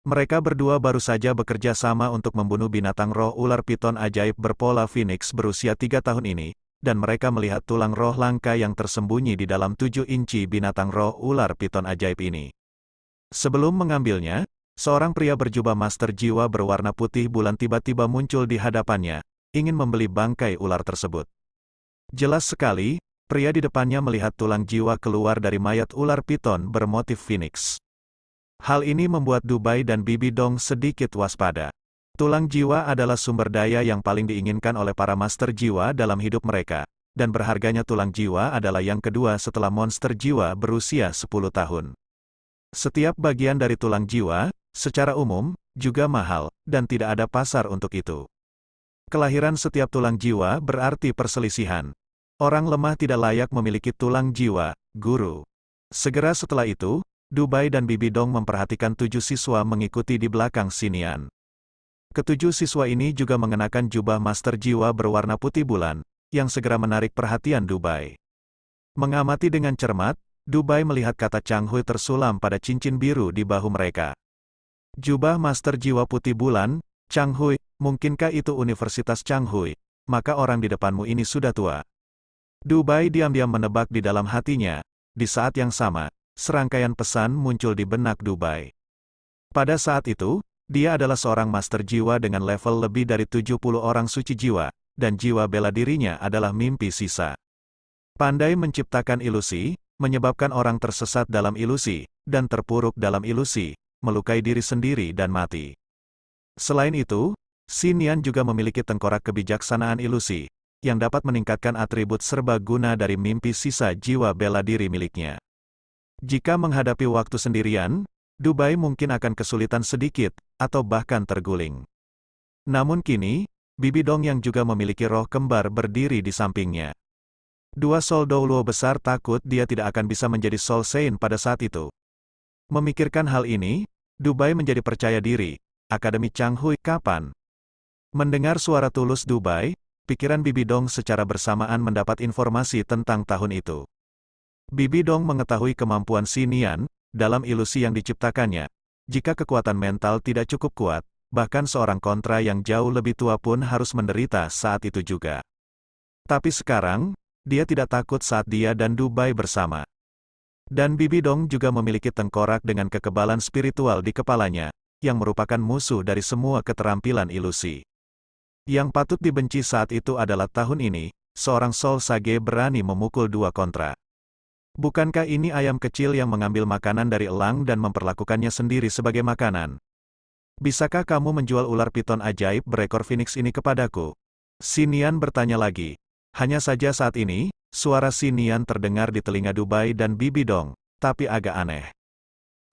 Mereka berdua baru saja bekerja sama untuk membunuh binatang roh ular piton ajaib berpola phoenix berusia 3 tahun ini, dan mereka melihat tulang roh langka yang tersembunyi di dalam 7 inci binatang roh ular piton ajaib ini. Sebelum mengambilnya, seorang pria berjubah master jiwa berwarna putih bulan tiba-tiba muncul di hadapannya, ingin membeli bangkai ular tersebut. Jelas sekali, pria di depannya melihat tulang jiwa keluar dari mayat ular piton bermotif phoenix. Hal ini membuat Dubai dan Bibi Dong sedikit waspada. Tulang jiwa adalah sumber daya yang paling diinginkan oleh para master jiwa dalam hidup mereka, dan berharganya tulang jiwa adalah yang kedua setelah monster jiwa berusia 10 tahun. Setiap bagian dari tulang jiwa, secara umum, juga mahal, dan tidak ada pasar untuk itu. Kelahiran setiap tulang jiwa berarti perselisihan. Orang lemah tidak layak memiliki tulang jiwa, guru. Segera setelah itu, Dubai dan Bibi Dong memperhatikan 7 siswa mengikuti di belakang Xi Nian. Ketujuh siswa ini juga mengenakan jubah master jiwa berwarna putih bulan, yang segera menarik perhatian Dubai. Mengamati dengan cermat, Dubai melihat kata Changhui tersulam pada cincin biru di bahu mereka. Jubah master jiwa putih bulan, Changhui, mungkinkah itu Universitas Changhui? Maka orang di depanmu ini sudah tua. Dubai diam-diam menebak di dalam hatinya. Di saat yang sama, serangkaian pesan muncul di benak Dubai. Pada saat itu, dia adalah seorang master jiwa dengan level lebih dari 70 orang suci jiwa, dan jiwa bela dirinya adalah mimpi sisa. Pandai menciptakan ilusi, menyebabkan orang tersesat dalam ilusi, dan terpuruk dalam ilusi, melukai diri sendiri dan mati. Selain itu, Xi Nian juga memiliki tengkorak kebijaksanaan ilusi, yang dapat meningkatkan atribut serbaguna dari mimpi sisa jiwa bela diri miliknya. Jika menghadapi waktu sendirian, Dubai mungkin akan kesulitan sedikit, atau bahkan terguling. Namun kini, Bibi Dong yang juga memiliki roh kembar berdiri di sampingnya. Dua Sol Doulo besar takut dia tidak akan bisa menjadi Sol Sein pada saat itu. Memikirkan hal ini, Dubai menjadi percaya diri. Akademi Chang Hui kapan? Mendengar suara tulus Dubai, pikiran Bibi Dong secara bersamaan mendapat informasi tentang tahun itu. Bibi Dong mengetahui kemampuan Si Nian dalam ilusi yang diciptakannya. Jika kekuatan mental tidak cukup kuat, bahkan seorang kontra yang jauh lebih tua pun harus menderita saat itu juga. Tapi sekarang, dia tidak takut saat dia dan Dubai bersama. Dan Bibi Dong juga memiliki tengkorak dengan kekebalan spiritual di kepalanya, yang merupakan musuh dari semua keterampilan ilusi. Yang patut dibenci saat itu adalah tahun ini, seorang Sol Sage berani memukul dua kontra. Bukankah ini ayam kecil yang mengambil makanan dari elang dan memperlakukannya sendiri sebagai makanan? Bisakah kamu menjual ular piton ajaib berekor Phoenix ini kepadaku? Si Nian bertanya lagi. Hanya saja saat ini, suara Si Nian terdengar di telinga Dubai dan Bibi Dong, tapi agak aneh.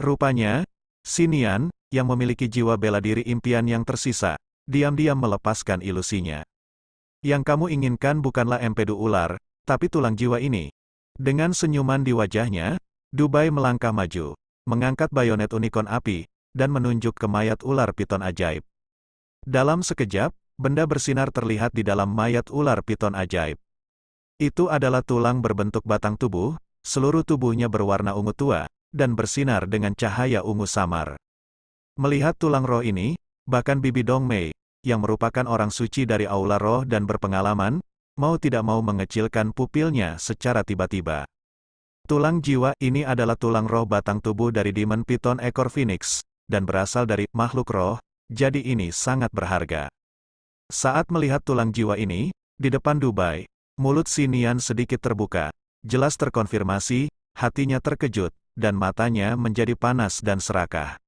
Rupanya, Si Nian, yang memiliki jiwa bela diri impian yang tersisa, diam-diam melepaskan ilusinya. Yang kamu inginkan bukanlah empedu ular, tapi tulang jiwa ini. Dengan senyuman di wajahnya, Dubai melangkah maju, mengangkat bayonet unicorn api, dan menunjuk ke mayat ular piton ajaib. Dalam sekejap, benda bersinar terlihat di dalam mayat ular piton ajaib. Itu adalah tulang berbentuk batang tubuh, seluruh tubuhnya berwarna ungu tua, dan bersinar dengan cahaya ungu samar. Melihat tulang roh ini, bahkan Bibi Dong Mei, yang merupakan orang suci dari aula roh dan berpengalaman, mau tidak mau mengecilkan pupilnya secara tiba-tiba. Tulang jiwa ini adalah tulang roh batang tubuh dari Demon Piton ekor Phoenix, dan berasal dari makhluk roh, jadi ini sangat berharga. Saat melihat tulang jiwa ini, di depan Dubai, mulut Si Nian sedikit terbuka, jelas terkonfirmasi, hatinya terkejut, dan matanya menjadi panas dan serakah.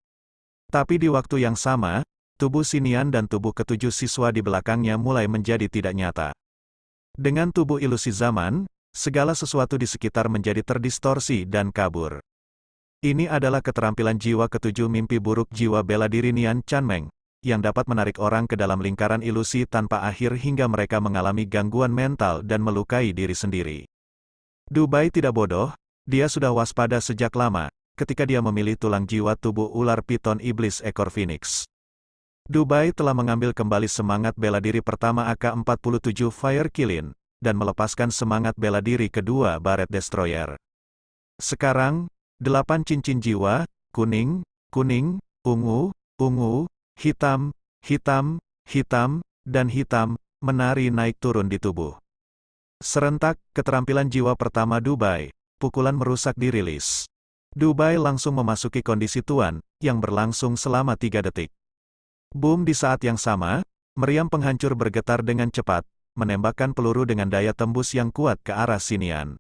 Tapi di waktu yang sama, tubuh Si Nian dan tubuh ketujuh siswa di belakangnya mulai menjadi tidak nyata. Dengan tubuh ilusi zaman, segala sesuatu di sekitar menjadi terdistorsi dan kabur. Ini adalah keterampilan jiwa ketujuh mimpi buruk jiwa bela diri Nian Chanmeng, yang dapat menarik orang ke dalam lingkaran ilusi tanpa akhir hingga mereka mengalami gangguan mental dan melukai diri sendiri. Dubai tidak bodoh, dia sudah waspada sejak lama, ketika dia memilih tulang jiwa tubuh ular piton iblis ekor Phoenix. Dubai telah mengambil kembali semangat bela diri pertama AK-47 Fire Kilin, dan melepaskan semangat bela diri kedua Barret Destroyer. Sekarang, 8 cincin jiwa, kuning, kuning, ungu, ungu, hitam, hitam, hitam, dan hitam, menari naik turun di tubuh. Serentak, keterampilan jiwa pertama Dubai, pukulan merusak dirilis. Dubai langsung memasuki kondisi tuan, yang berlangsung selama 3 detik. Boom di saat yang sama, meriam penghancur bergetar dengan cepat, menembakkan peluru dengan daya tembus yang kuat ke arah Si Nian.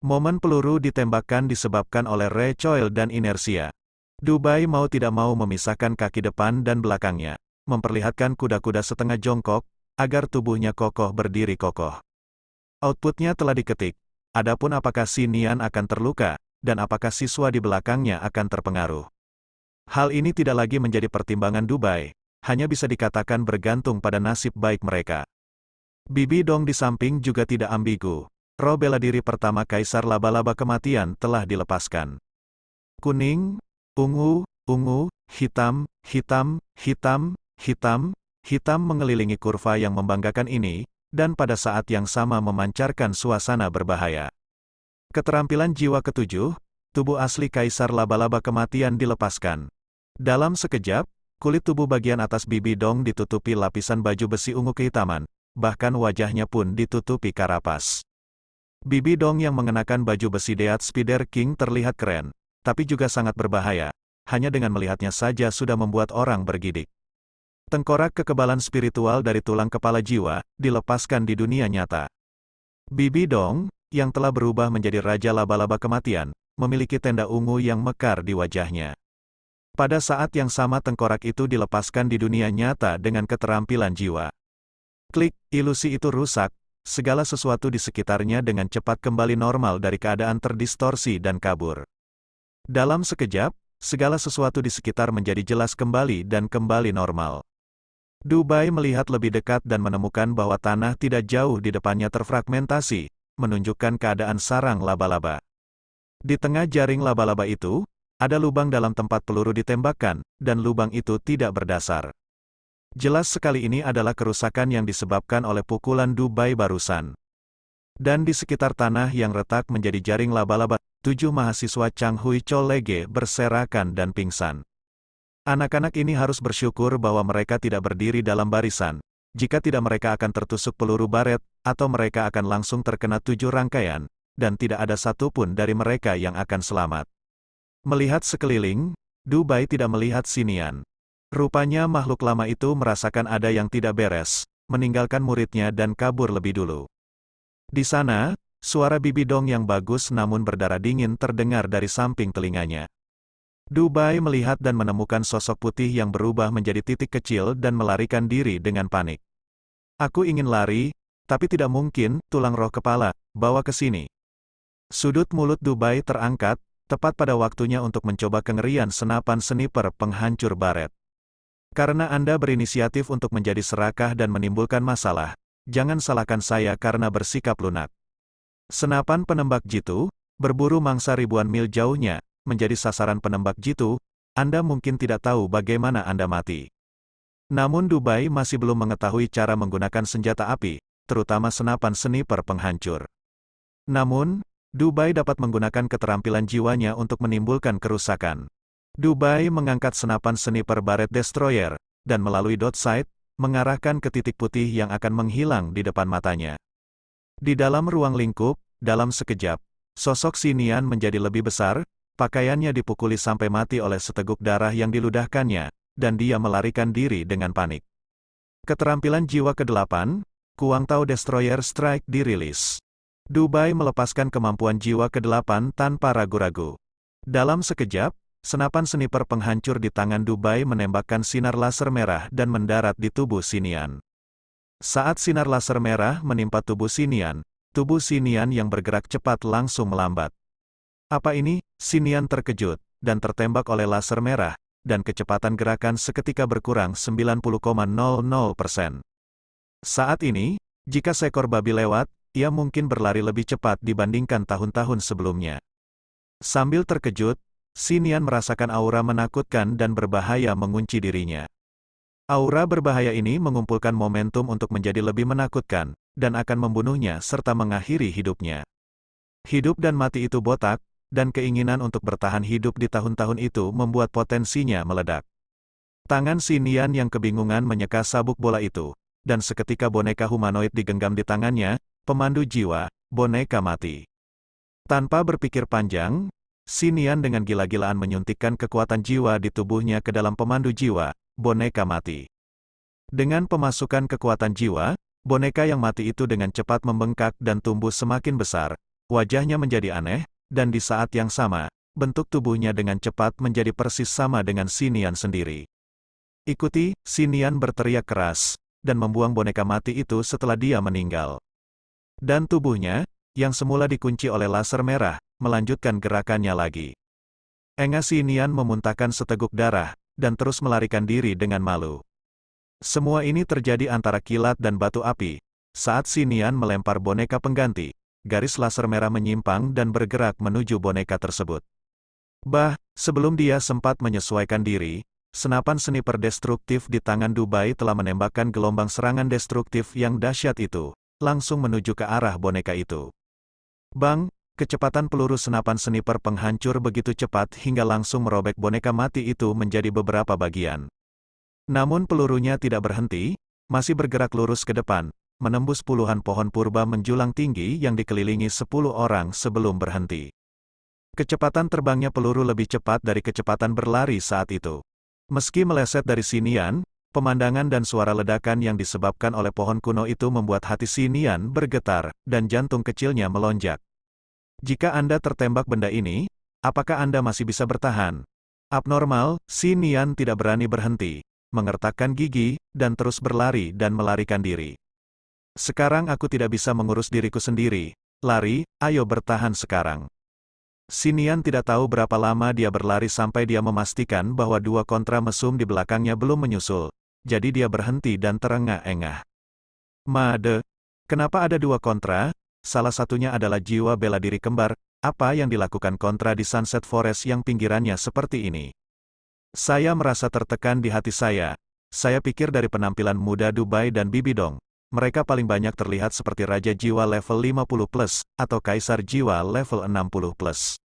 Momen peluru ditembakkan disebabkan oleh recoil dan inersia. Dubai mau tidak mau memisahkan kaki depan dan belakangnya, memperlihatkan kuda-kuda setengah jongkok, agar tubuhnya kokoh berdiri kokoh. Outputnya telah diketik, adapun apakah Si Nian akan terluka, dan apakah siswa di belakangnya akan terpengaruh. Hal ini tidak lagi menjadi pertimbangan Dubai, hanya bisa dikatakan bergantung pada nasib baik mereka. Bibi Dong di samping juga tidak ambigu, roh bela diri pertama Kaisar Laba-Laba Kematian telah dilepaskan. Kuning, ungu, ungu, hitam, hitam, hitam, hitam, hitam mengelilingi kurva yang membanggakan ini, dan pada saat yang sama memancarkan suasana berbahaya. Keterampilan jiwa ketujuh, tubuh asli Kaisar Laba-Laba Kematian dilepaskan. Dalam sekejap, kulit tubuh bagian atas Bibi Dong ditutupi lapisan baju besi ungu kehitaman, bahkan wajahnya pun ditutupi karapas. Bibi Dong yang mengenakan baju besi Death Spider King terlihat keren, tapi juga sangat berbahaya, hanya dengan melihatnya saja sudah membuat orang bergidik. Tengkorak kekebalan spiritual dari tulang kepala jiwa, dilepaskan di dunia nyata. Bibi Dong, yang telah berubah menjadi Raja Laba-Laba Kematian, memiliki tenda ungu yang mekar di wajahnya. Pada saat yang sama tengkorak itu dilepaskan di dunia nyata dengan keterampilan jiwa. Klik, ilusi itu rusak, segala sesuatu di sekitarnya dengan cepat kembali normal dari keadaan terdistorsi dan kabur. Dalam sekejap, segala sesuatu di sekitar menjadi jelas kembali dan kembali normal. Dubai melihat lebih dekat dan menemukan bahwa tanah tidak jauh di depannya terfragmentasi, menunjukkan keadaan sarang laba-laba. Di tengah jaring laba-laba itu, ada lubang dalam tempat peluru ditembakkan, dan lubang itu tidak berdasar. Jelas sekali ini adalah kerusakan yang disebabkan oleh pukulan Dubai barusan. Dan di sekitar tanah yang retak menjadi jaring laba-laba, 7 mahasiswa Changhui College berserakan dan pingsan. Anak-anak ini harus bersyukur bahwa mereka tidak berdiri dalam barisan. Jika tidak mereka akan tertusuk peluru baret, atau mereka akan langsung terkena 7 rangkaian, dan tidak ada satupun dari mereka yang akan selamat. Melihat sekeliling, Dubai tidak melihat Xinian. Rupanya makhluk lama itu merasakan ada yang tidak beres, meninggalkan muridnya dan kabur lebih dulu. Di sana, suara bibi dong yang bagus namun berdarah dingin terdengar dari samping telinganya. Dubai melihat dan menemukan sosok putih yang berubah menjadi titik kecil dan melarikan diri dengan panik. Aku ingin lari, tapi tidak mungkin, tulang roh kepala, bawa ke sini. Sudut mulut Dubai terangkat, tepat pada waktunya untuk mencoba kengerian senapan sniper penghancur baret. Karena Anda berinisiatif untuk menjadi serakah dan menimbulkan masalah, jangan salahkan saya karena bersikap lunak. Senapan penembak jitu, berburu mangsa ribuan mil jauhnya, menjadi sasaran penembak jitu, Anda mungkin tidak tahu bagaimana Anda mati. Namun Dubai masih belum mengetahui cara menggunakan senjata api, terutama senapan sniper penghancur. Namun, Dubai dapat menggunakan keterampilan jiwanya untuk menimbulkan kerusakan. Dubai mengangkat senapan sniper Barrett Destroyer, dan melalui dot sight, mengarahkan ke titik putih yang akan menghilang di depan matanya. Di dalam ruang lingkup, dalam sekejap, sosok Xinian menjadi lebih besar, pakaiannya dipukuli sampai mati oleh seteguk darah yang diludahkannya, dan dia melarikan diri dengan panik. Keterampilan jiwa ke-8, Kuangtao Destroyer Strike dirilis. Dubai melepaskan kemampuan jiwa ke-8 tanpa ragu-ragu. Dalam sekejap, senapan sniper penghancur di tangan Dubai menembakkan sinar laser merah dan mendarat di tubuh Xinian. Saat sinar laser merah menimpa tubuh Xinian yang bergerak cepat langsung melambat. Apa ini? Xinian terkejut, dan tertembak oleh laser merah, dan kecepatan gerakan seketika berkurang 90,00%. Saat ini, jika seekor babi lewat, ia mungkin berlari lebih cepat dibandingkan tahun-tahun sebelumnya. Sambil terkejut, Xinian merasakan aura menakutkan dan berbahaya mengunci dirinya. Aura berbahaya ini mengumpulkan momentum untuk menjadi lebih menakutkan, dan akan membunuhnya serta mengakhiri hidupnya. Hidup dan mati itu botak, dan keinginan untuk bertahan hidup di tahun-tahun itu membuat potensinya meledak. Tangan Xinian yang kebingungan menyeka sabuk bola itu, dan seketika boneka humanoid digenggam di tangannya, pemandu jiwa, boneka mati. Tanpa berpikir panjang, Xinian dengan gila-gilaan menyuntikkan kekuatan jiwa di tubuhnya ke dalam pemandu jiwa, boneka mati. Dengan pemasukan kekuatan jiwa, boneka yang mati itu dengan cepat membengkak dan tumbuh semakin besar, wajahnya menjadi aneh, dan di saat yang sama, bentuk tubuhnya dengan cepat menjadi persis sama dengan Xinian sendiri. Ikuti, Xinian berteriak keras, dan membuang boneka mati itu setelah dia meninggal. Dan tubuhnya, yang semula dikunci oleh laser merah, melanjutkan gerakannya lagi. Xinian memuntahkan seteguk darah, dan terus melarikan diri dengan malu. Semua ini terjadi antara kilat dan batu api. Saat Xinian melempar boneka pengganti, garis laser merah menyimpang dan bergerak menuju boneka tersebut. Sebelum dia sempat menyesuaikan diri, senapan sniper destruktif di tangan Dubai telah menembakkan gelombang serangan destruktif yang dahsyat itu, langsung menuju ke arah boneka itu. Bang! Kecepatan peluru senapan sniper penghancur begitu cepat hingga langsung merobek boneka mati itu menjadi beberapa bagian. Namun pelurunya tidak berhenti, masih bergerak lurus ke depan, menembus puluhan pohon purba menjulang tinggi yang dikelilingi 10 orang sebelum berhenti. Kecepatan terbangnya peluru lebih cepat dari kecepatan berlari saat itu. Meski meleset dari Xinian, pemandangan dan suara ledakan yang disebabkan oleh pohon kuno itu membuat hati Xinian bergetar, dan jantung kecilnya melonjak. Jika Anda tertembak benda ini, apakah Anda masih bisa bertahan? Abnormal, Xinian tidak berani berhenti, mengertakkan gigi, dan terus berlari dan melarikan diri. Sekarang aku tidak bisa mengurus diriku sendiri. Lari, ayo bertahan sekarang. Xinian tidak tahu berapa lama dia berlari sampai dia memastikan bahwa dua kontra mesum di belakangnya belum menyusul. Jadi dia berhenti dan terengah-engah. Made, kenapa ada dua kontra? Salah satunya adalah jiwa bela diri kembar. Apa yang dilakukan kontra di Sunset Forest yang pinggirannya seperti ini? Saya merasa tertekan di hati saya. Saya pikir dari penampilan muda Dubai dan Bibi Dong, mereka paling banyak terlihat seperti Raja Jiwa level 50+, atau Kaisar Jiwa level 60+.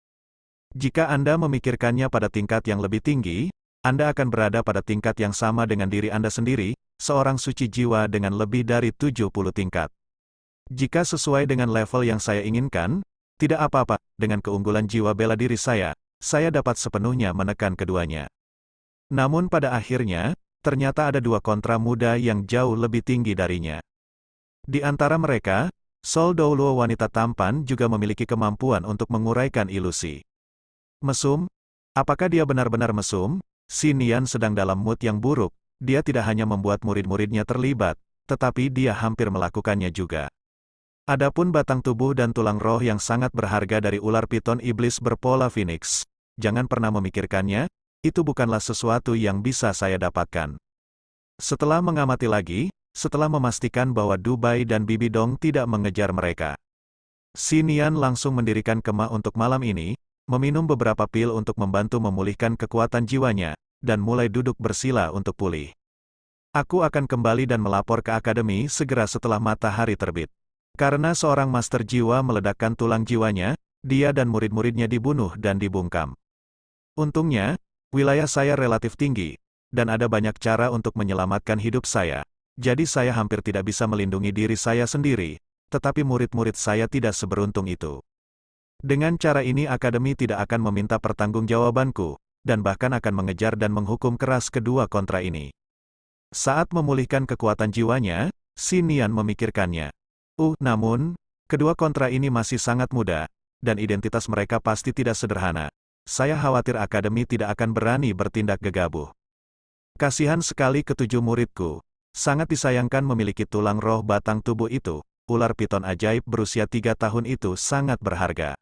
Jika Anda memikirkannya pada tingkat yang lebih tinggi, Anda akan berada pada tingkat yang sama dengan diri Anda sendiri, seorang suci jiwa dengan lebih dari 70 tingkat. Jika sesuai dengan level yang saya inginkan, tidak apa-apa, dengan keunggulan jiwa bela diri saya dapat sepenuhnya menekan keduanya. Namun pada akhirnya, ternyata ada dua kontra muda yang jauh lebih tinggi darinya. Di antara mereka, Sol Douluo wanita tampan juga memiliki kemampuan untuk menguraikan ilusi. Mesum? Apakah dia benar-benar mesum? Xinian sedang dalam mood yang buruk, dia tidak hanya membuat murid-muridnya terlibat, tetapi dia hampir melakukannya juga. Adapun batang tubuh dan tulang roh yang sangat berharga dari ular piton iblis berpola Phoenix, jangan pernah memikirkannya, itu bukanlah sesuatu yang bisa saya dapatkan. Setelah mengamati lagi, setelah memastikan bahwa Dubai dan Bibi Dong tidak mengejar mereka, Xinian langsung mendirikan kemah untuk malam ini, meminum beberapa pil untuk membantu memulihkan kekuatan jiwanya, dan mulai duduk bersila untuk pulih. Aku akan kembali dan melapor ke akademi segera setelah matahari terbit. Karena seorang master jiwa meledakkan tulang jiwanya, dia dan murid-muridnya dibunuh dan dibungkam. Untungnya, wilayah saya relatif tinggi, dan ada banyak cara untuk menyelamatkan hidup saya. Jadi saya hampir tidak bisa melindungi diri saya sendiri, tetapi murid-murid saya tidak seberuntung itu. Dengan cara ini akademi tidak akan meminta pertanggungjawabanku, dan bahkan akan mengejar dan menghukum keras kedua kontra ini. Saat memulihkan kekuatan jiwanya, Xinian memikirkannya. Namun, kedua kontra ini masih sangat muda, dan identitas mereka pasti tidak sederhana. Saya khawatir akademi tidak akan berani bertindak gegabah. Kasihan sekali ketujuh muridku. Sangat disayangkan memiliki tulang roh batang tubuh itu, ular piton ajaib berusia 3 tahun itu sangat berharga.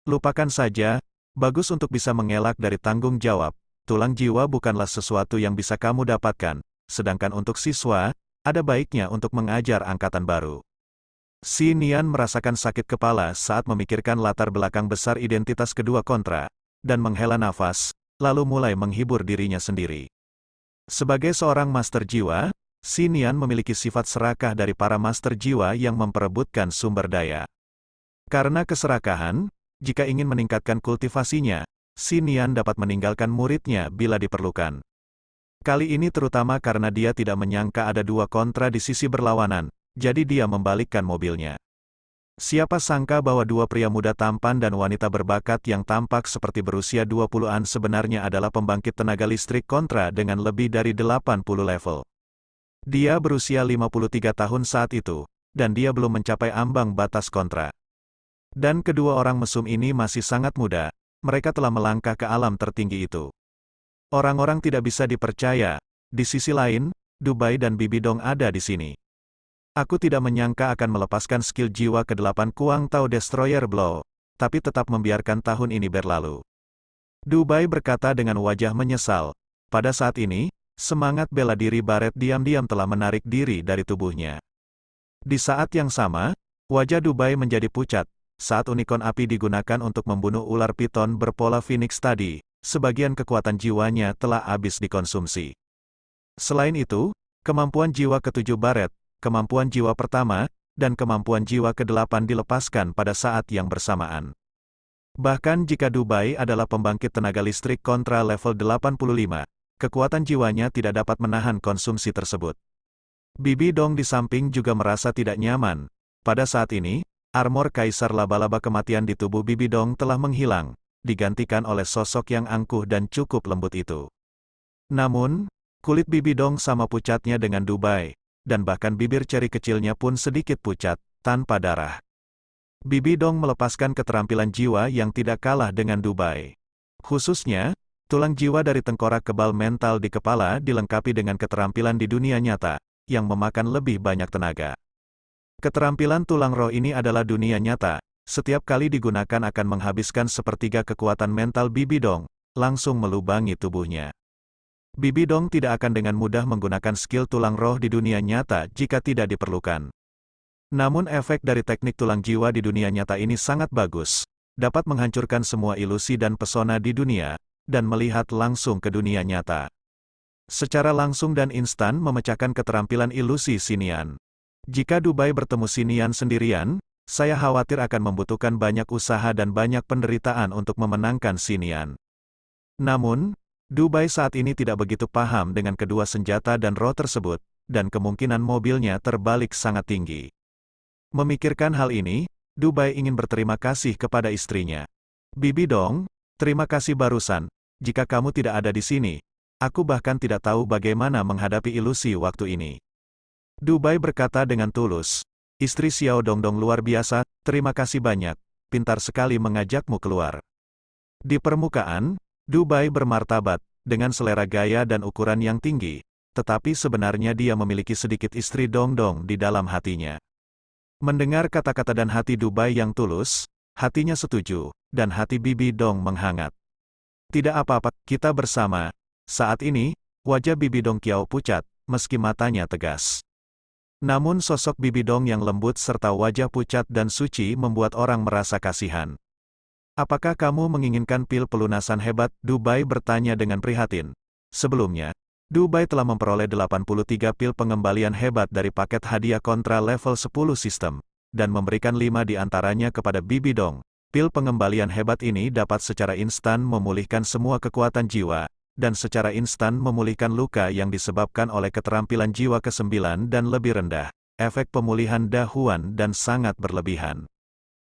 Lupakan saja, bagus untuk bisa mengelak dari tanggung jawab, tulang jiwa bukanlah sesuatu yang bisa kamu dapatkan, sedangkan untuk siswa, ada baiknya untuk mengajar angkatan baru. Xinian merasakan sakit kepala saat memikirkan latar belakang besar identitas kedua kontra, dan menghela nafas, lalu mulai menghibur dirinya sendiri. Sebagai seorang master jiwa, Xinian memiliki sifat serakah dari para master jiwa yang memperebutkan sumber daya. Karena keserakahan, jika ingin meningkatkan kultivasinya, Xinian dapat meninggalkan muridnya bila diperlukan. Kali ini terutama karena dia tidak menyangka ada dua kontra di sisi berlawanan, jadi dia membalikkan mobilnya. Siapa sangka bahwa dua pria muda tampan dan wanita berbakat yang tampak seperti berusia 20-an sebenarnya adalah pembangkit tenaga listrik kontra dengan lebih dari 80 level. Dia berusia 53 tahun saat itu, dan dia belum mencapai ambang batas kontra. Dan kedua orang mesum ini masih sangat muda, mereka telah melangkah ke alam tertinggi itu. Orang-orang tidak bisa dipercaya, di sisi lain, Dubai dan Bibi Dong ada di sini. Aku tidak menyangka akan melepaskan skill jiwa ke-8 Kuang Tao Destroyer Blow, tapi tetap membiarkan tahun ini berlalu. Dubai berkata dengan wajah menyesal, pada saat ini, semangat bela diri Baret diam-diam telah menarik diri dari tubuhnya. Di saat yang sama, wajah Dubai menjadi pucat, saat unikon api digunakan untuk membunuh ular piton berpola Phoenix tadi, sebagian kekuatan jiwanya telah habis dikonsumsi. Selain itu, kemampuan jiwa ke-7 Baret, kemampuan jiwa pertama, dan kemampuan jiwa ke-8 dilepaskan pada saat yang bersamaan. Bahkan jika Dubai adalah pembangkit tenaga listrik kontra level 85, kekuatan jiwanya tidak dapat menahan konsumsi tersebut. Bibi Dong di samping juga merasa tidak nyaman. Pada saat ini, armor Kaisar Laba-Laba Kematian di tubuh Bibi Dong telah menghilang, digantikan oleh sosok yang angkuh dan cukup lembut itu. Namun, kulit Bibi Dong sama pucatnya dengan Dubai, dan bahkan bibir ceri kecilnya pun sedikit pucat, tanpa darah. Bibi Dong melepaskan keterampilan jiwa yang tidak kalah dengan Dubai. Khususnya, tulang jiwa dari tengkorak kebal mental di kepala dilengkapi dengan keterampilan di dunia nyata, yang memakan lebih banyak tenaga. Keterampilan tulang roh ini adalah dunia nyata, Setiap kali digunakan akan menghabiskan sepertiga kekuatan mental Bibi Dong, langsung melubangi tubuhnya. Bibi Dong tidak akan dengan mudah menggunakan skill tulang roh di dunia nyata jika tidak diperlukan. Namun efek dari teknik tulang jiwa di dunia nyata ini sangat bagus, dapat menghancurkan semua ilusi dan pesona di dunia, dan melihat langsung ke dunia nyata. Secara langsung dan instan memecahkan keterampilan ilusi Xinian. Jika Dubai bertemu Xinian sendirian, saya khawatir akan membutuhkan banyak usaha dan banyak penderitaan untuk memenangkan Xinian. Namun, Dubai saat ini tidak begitu paham dengan kedua senjata dan roh tersebut, dan kemungkinan mobilnya terbalik sangat tinggi. Memikirkan hal ini, Dubai ingin berterima kasih kepada istrinya. Bibi Dong, terima kasih barusan. Jika kamu tidak ada di sini, aku bahkan tidak tahu bagaimana menghadapi ilusi waktu ini. Dubai berkata dengan tulus, istri Xiao Dongdong luar biasa, terima kasih banyak, pintar sekali mengajakmu keluar. Di permukaan, Dubai bermartabat, dengan selera gaya dan ukuran yang tinggi, tetapi sebenarnya dia memiliki sedikit istri Dongdong di dalam hatinya. Mendengar kata-kata dan hati Dubai yang tulus, hatinya setuju, dan hati Bibi Dong menghangat. Tidak apa-apa, kita bersama. Saat ini, wajah Bibi Dong kiau pucat, meski matanya tegas. Namun sosok Bibi Dong yang lembut serta wajah pucat dan suci membuat orang merasa kasihan. Apakah kamu menginginkan pil pelunasan hebat? Dubai bertanya dengan prihatin. Sebelumnya, Dubai telah memperoleh 83 pil pengembalian hebat dari paket hadiah kontra level 10 sistem, dan memberikan 5 di antaranya kepada Bibi Dong. Pil pengembalian hebat ini dapat secara instan memulihkan semua kekuatan jiwa, dan secara instan memulihkan luka yang disebabkan oleh keterampilan jiwa ke-9 dan lebih rendah. Efek pemulihan dahuan dan sangat berlebihan.